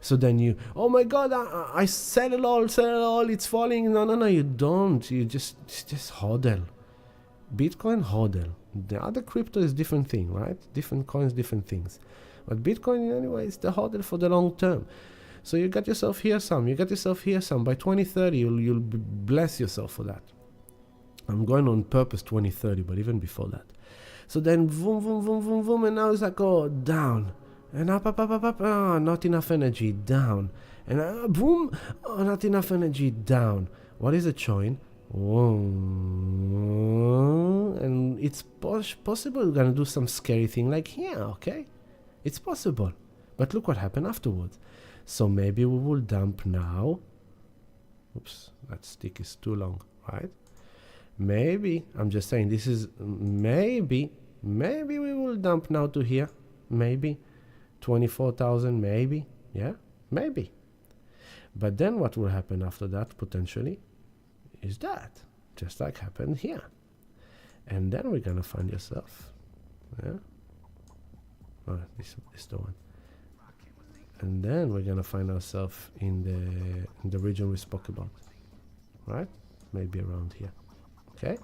So then you, oh my god, I sell it all, it's falling. No, you don't. You just hodl. Bitcoin hodl. The other crypto is different thing, right? Different coins, different things. But Bitcoin, anyway, is the hodl for the long term. So you got yourself here some, By 2030, you'll bless yourself for that. I'm going on purpose 2030, but even before that. So then, boom, and now it's like, oh, down. And up, oh, not enough energy, down. And boom, oh, not enough energy, down. What is it showing? And it's possible we're going to do some scary thing like here, okay? It's possible. But look what happened afterwards. So maybe we will dump now. Oops, that stick is too long, right? Maybe, I'm just saying, this is maybe we will dump now to here. Maybe 24,000, maybe. Yeah, maybe. But then what will happen after that, potentially, is that. Just like happened here. And then we're going to find yourself. Yeah. Oh, this is the one. And then we're gonna find ourselves in the region we spoke about, right? Maybe around here. Okay.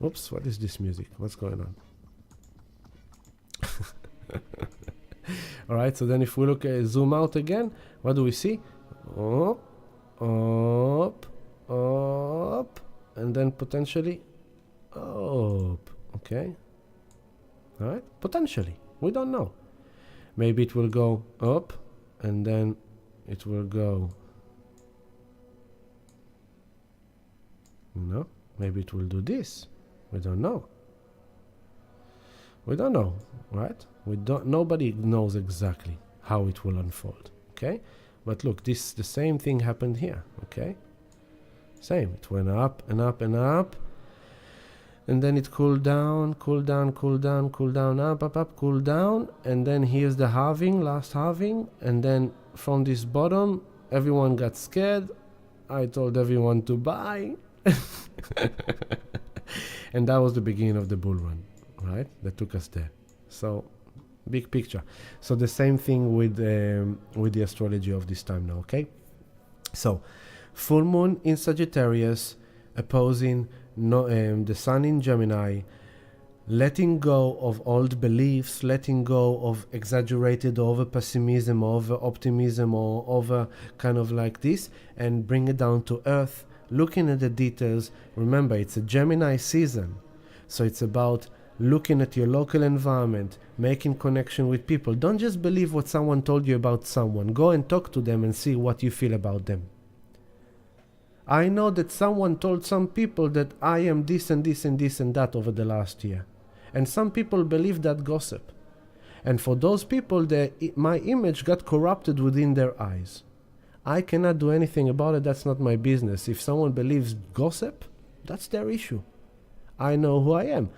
Oops, what is this music? What's going on? All right. So then, if we look zoom out again, what do we see? Up, and then potentially up. Okay? Alright? Potentially. We don't know. Maybe it will go up and then it will go. No? Maybe it will do this. We don't know. We don't know, right? Nobody knows exactly how it will unfold. Okay? But look, the same thing happened here. Okay? Same. It went up and up and up. And then it cooled down, cooled down, cooled down, cooled down, up, cooled down. And then here's the halving, last halving. And then from this bottom, everyone got scared. I told everyone to buy. And that was the beginning of the bull run, right? That took us there. So, big picture. So the same thing with the astrology of this time now, okay? So, full moon in Sagittarius, opposing the sun in Gemini, letting go of old beliefs, letting go of exaggerated over pessimism, over optimism, or over kind of like this, and bring it down to earth, looking at the details. Remember, it's a Gemini season, so it's about looking at your local environment, making connection with people. Don't just believe what someone told you about someone. Go and talk to them and see what you feel about them. I know that someone told some people that I am this and this and this and that over the last year. And some people believe that gossip. And for those people, my image got corrupted within their eyes. I cannot do anything about it. That's not my business. If someone believes gossip, that's their issue. I know who I am.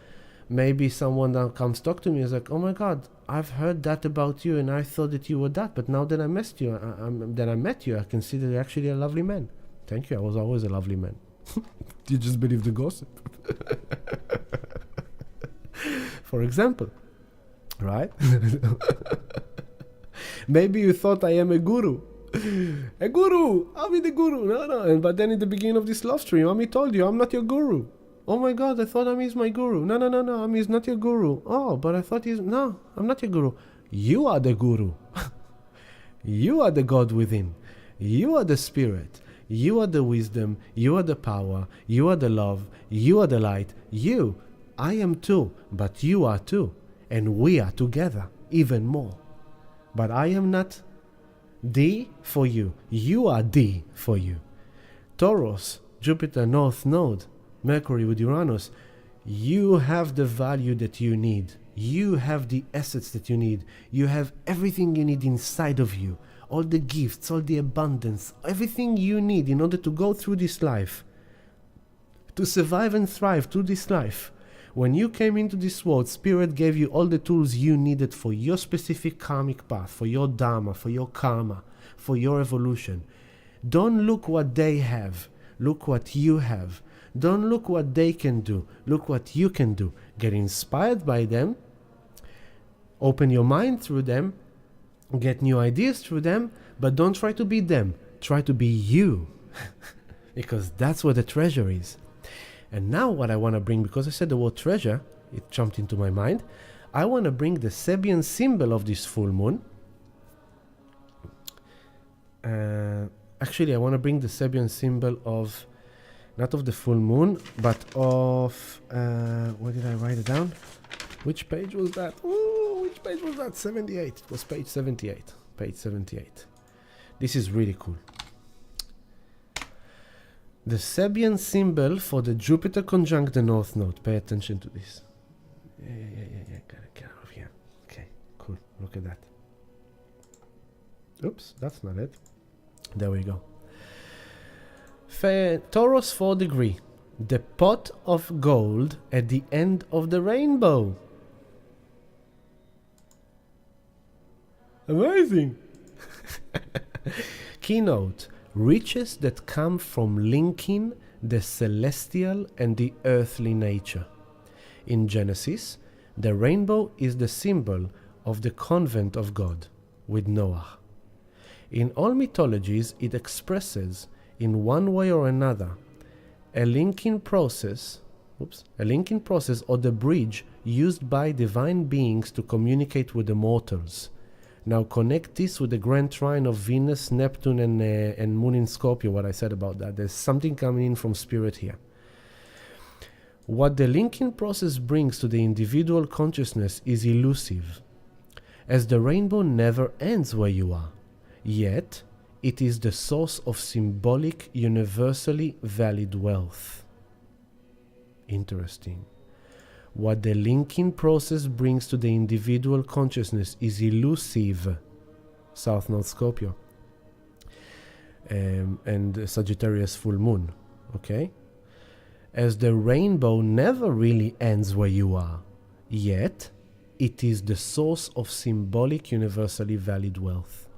Maybe someone that comes talk to me is like, oh my God, I've heard that about you and I thought that you were that. But now that I met you, I can see that you're actually a lovely man. Thank you. I was always a lovely man. You just believe the gossip. For example, right? Maybe you thought I am a guru. A guru! I'll be the guru. No. But then in the beginning of this love stream, Ami told you, I'm not your guru. Oh my God, I thought Ami is my guru. No, Ami is not your guru. Oh, but I thought no, I'm not your guru. You are the guru. You are the God within. You are the spirit. You are the wisdom, you are the power, you are the love, you are the light. I am too, but you are too. And we are together, even more. But I am not D for you. You are D for you. Taurus, Jupiter, North Node, Mercury with Uranus. You have the value that you need. You have the assets that you need. You have everything you need inside of you. All the gifts, all the abundance, everything you need in order to go through this life, to survive and thrive through this life. When you came into this world, Spirit gave you all the tools you needed for your specific karmic path, for your dharma, for your karma, for your evolution. Don't look what they have, look what you have. Don't look what they can do, look what you can do. Get inspired by them, open your mind through them, get new ideas through them, but don't try to be them. Try to be you. Because that's where the treasure is. And now what I want to bring, because I said the word treasure, it jumped into my mind. I want to bring the Sabian symbol of this full moon. Actually, I want to bring the Sabian symbol of, not of the full moon, but of, where did I write it down? Which page was that? Ooh, which page was that? 78. It was page 78. Page 78. This is really cool. The Sabian symbol for the Jupiter conjunct the North Node. Pay attention to this. Yeah. Gotta get out of here. Okay, cool. Look at that. Oops, that's not it. There we go. Taurus 4 degree. The pot of gold at the end of the rainbow. Amazing. Keynote. Riches that come from linking the celestial and the earthly nature. In Genesis, the rainbow is the symbol of the convent of God with Noah. In all mythologies, it expresses, in one way or another, a linking process or the bridge used by divine beings to communicate with the mortals. Now connect this with the grand trine of Venus, Neptune, and Moon in Scorpio, what I said about that. There's something coming in from Spirit here. What the linking process brings to the individual consciousness is elusive, as the rainbow never ends where you are, yet it is the source of symbolic, universally valid wealth. Interesting. What the linking process brings to the individual consciousness is elusive. South Node Scorpio. And Sagittarius full moon. Okay? As the rainbow never really ends where you are, yet it is the source of symbolic, universally valid wealth.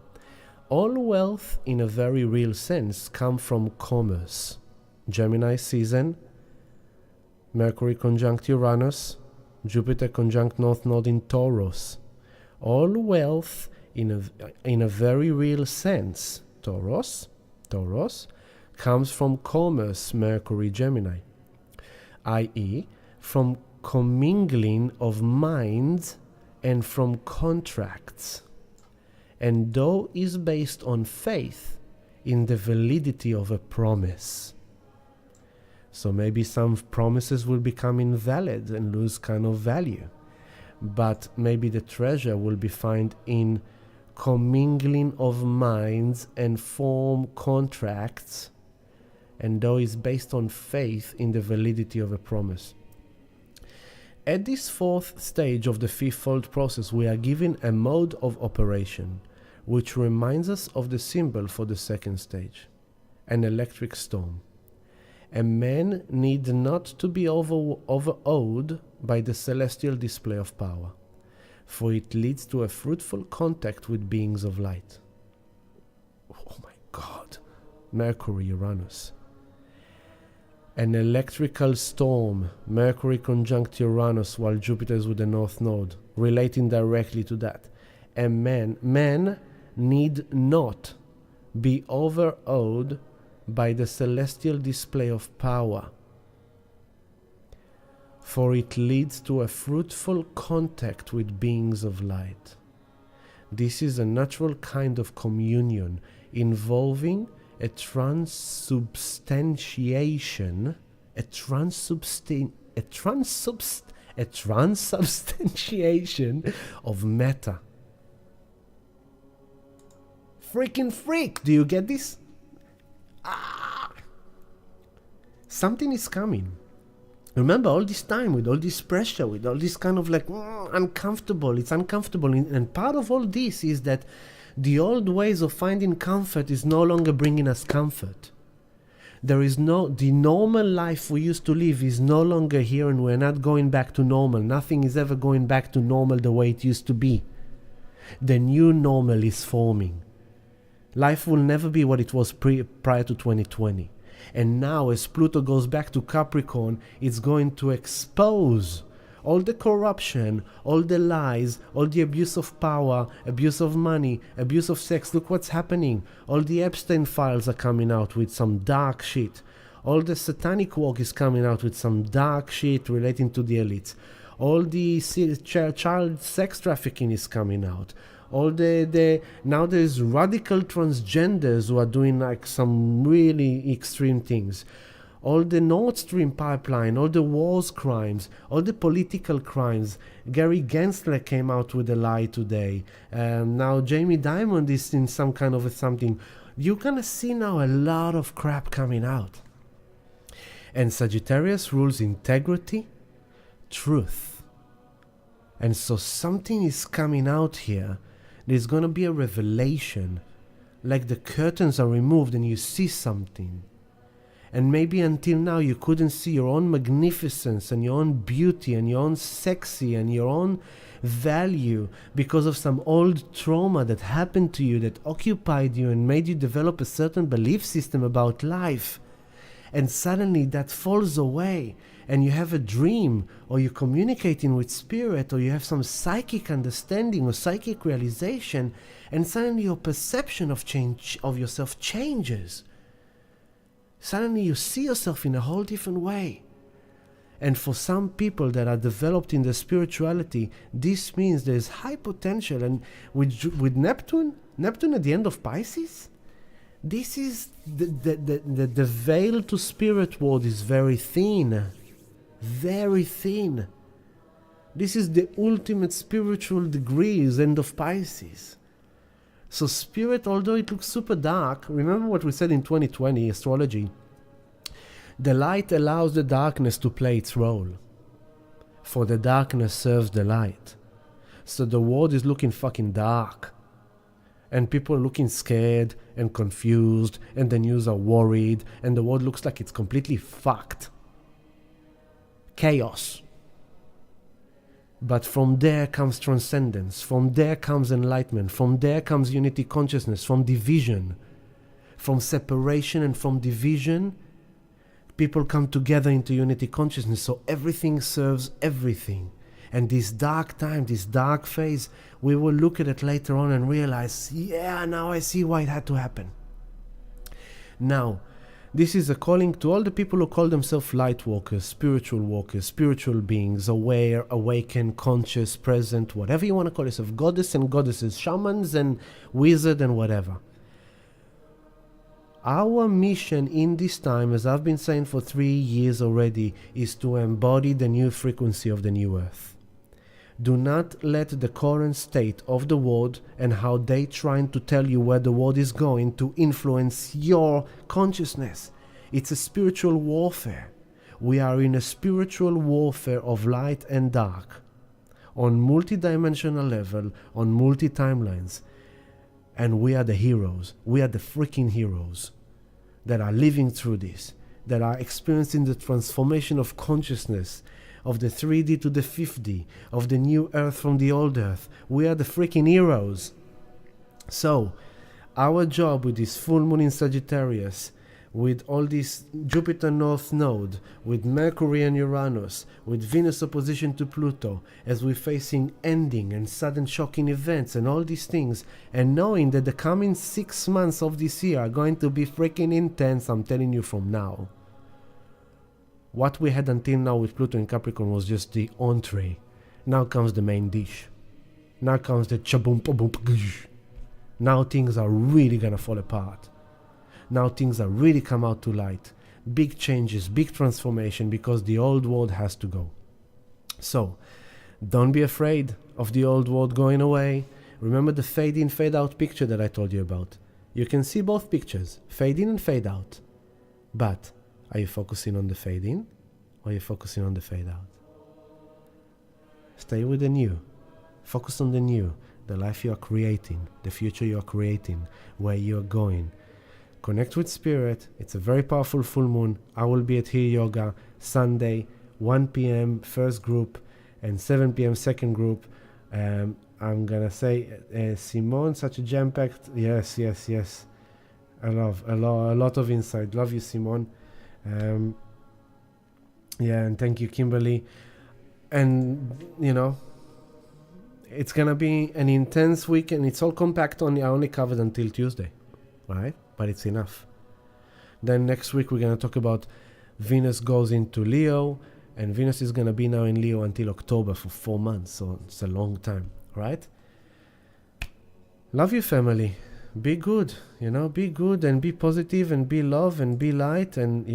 All wealth, in a very real sense, come from commerce. Gemini season, Mercury conjunct Uranus, Jupiter conjunct North Node in Taurus. All wealth, in a very real sense, Taurus, comes from commerce, Mercury Gemini, i.e., from commingling of minds and from contracts. And though is based on faith in the validity of a promise. So maybe some promises will become invalid and lose kind of value. But maybe the treasure will be found in commingling of minds and form contracts, and though is based on faith in the validity of a promise. At this fourth stage of the fifth-fold process, we are given a mode of operation, which reminds us of the symbol for the second stage, an electric storm. A man need not to be overawed by the celestial display of power, for it leads to a fruitful contact with beings of light. Oh my God, Mercury, Uranus. An electrical storm, Mercury conjunct Uranus while Jupiter is with the North Node, relating directly to that. A man need not be overawed by the celestial display of power, for it leads to a fruitful contact with beings of light. This is a natural kind of communion involving a transubstantiation of matter. Freaking freak! Do you get this? Something is coming. Remember, all this time, with all this pressure, with all this kind of like uncomfortable, it's uncomfortable. And part of all this is that the old ways of finding comfort is no longer bringing us comfort. The normal life we used to live is no longer here, and we're not going back to normal. Nothing is ever going back to normal the way it used to be. The new normal is forming. Life will never be what it was prior to 2020. And now, as Pluto goes back to Capricorn, it's going to expose all the corruption, all the lies, all the abuse of power, abuse of money, abuse of sex. Look what's happening. All the Epstein files are coming out with some dark shit. All the satanic work is coming out with some dark shit relating to the elites. All the child sex trafficking is coming out. All now there's radical transgenders who are doing like some really extreme things. All the Nord Stream pipeline, all the wars crimes, all the political crimes. Gary Gensler came out with a lie today. Now Jamie Dimon is in some kind of something. You're gonna see now a lot of crap coming out. And Sagittarius rules integrity, truth. And so something is coming out here. There's going to be a revelation, like the curtains are removed and you see something. And maybe until now you couldn't see your own magnificence and your own beauty and your own sexy and your own value because of some old trauma that happened to you, that occupied you and made you develop a certain belief system about life. And suddenly that falls away, and you have a dream, or you're communicating with spirit, or you have some psychic understanding or psychic realization, and suddenly your perception of yourself changes. Suddenly you see yourself in a whole different way. And for some people that are developed in their spirituality, this means there's high potential. And with Neptune at the end of Pisces, this is the veil to spirit world is very thin. very thin. This is the ultimate spiritual degrees, end of Pisces. So spirit, although it looks super dark, remember what we said in 2020, astrology, the light allows the darkness to play its role. For the darkness serves the light. So the world is looking fucking dark. And people are looking scared and confused, and the news are worried, and the world looks like it's completely fucked. Chaos. But from there comes transcendence, from there comes enlightenment, from there comes unity consciousness, from division, from separation and from division, people come together into unity consciousness, so everything serves everything. And this dark time, this dark phase, we will look at it later on and realize, yeah, now I see why it had to happen. Now, this is a calling to all the people who call themselves light walkers, spiritual beings, aware, awakened, conscious, present, whatever you want to call yourself, goddess and goddesses, shamans and wizard and whatever. Our mission in this time, as I've been saying for 3 years already, is to embody the new frequency of the new earth. Do not let the current state of the world and how they trying to tell you where the world is going to influence your consciousness. It's a spiritual warfare. We are in a spiritual warfare of light and dark on multi-dimensional level, on multi-timelines. And we are the heroes. We are the freaking heroes that are living through this, that are experiencing the transformation of consciousness, of the 3D to the 5D, of the new earth from the old earth. We are the freaking heroes. So, our job with this full moon in Sagittarius, with all this Jupiter North Node, with Mercury and Uranus, with Venus opposition to Pluto, as we're facing ending and sudden shocking events and all these things, and knowing that the coming 6 months of this year are going to be freaking intense, I'm telling you from now. What we had until now with Pluto in Capricorn was just the entree. Now comes the main dish. Now comes the chaboom paboom pgush. Now things are really gonna fall apart. Now things are really come out to light. Big changes, big transformation, because the old world has to go. So, don't be afraid of the old world going away. Remember the fade in, fade out picture that I told you about. You can see both pictures, fade in and fade out. But are you focusing on the fade in, or are you focusing on the fade out? Stay with the new. Focus on the new, the life you are creating, the future you are creating, where you are going. Connect with spirit. It's a very powerful full moon. I will be at Here Yoga Sunday, 1 p.m. first group and 7 p.m. second group. I'm gonna say, Simone, such a jam-packed. Yes. I love a lot of insight. Love you, Simone. And thank you, Kimberly. And it's gonna be an intense week, and it's all compact. I only covered until Tuesday, right? But it's enough. Then next week we're gonna talk about Venus goes into Leo, and Venus is gonna be now in Leo until October for 4 months, so it's a long time, right? Love you, family. Be good, be good and be positive and be love and be light, and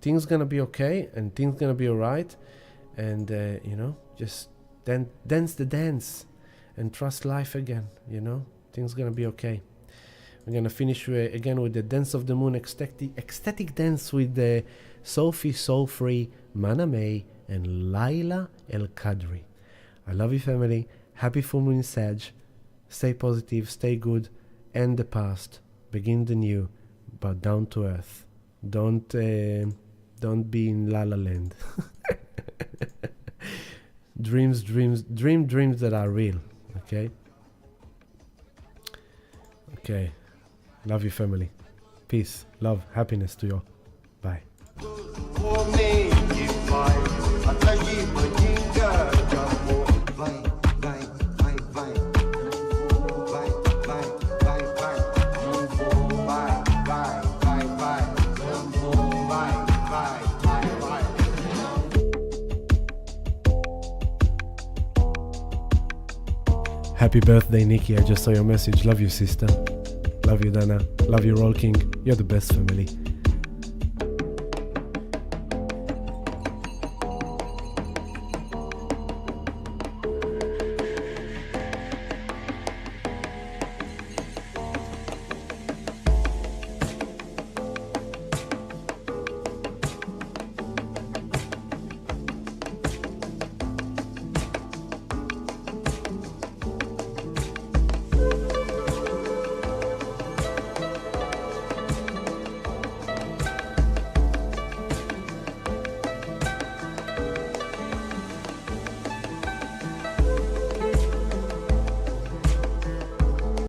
things gonna be okay and things gonna be alright, and just dance the dance and trust life again. Things gonna be okay. We're gonna finish again with the dance of the moon, ecstatic dance with Sophie Soulfree, Mana May, and Laila El Kadri. I love you, family. Happy full moon in Sag. Stay positive, stay good. End the past, begin the new, but down to earth. Don't be in La La Land. Dream dreams that are real. Okay. Love you, family. Peace, love, happiness to you all. Bye. Happy birthday, Nikki. I just saw your message. Love you, sister. Love you, Dana. Love you, Roll King. You're the best, family.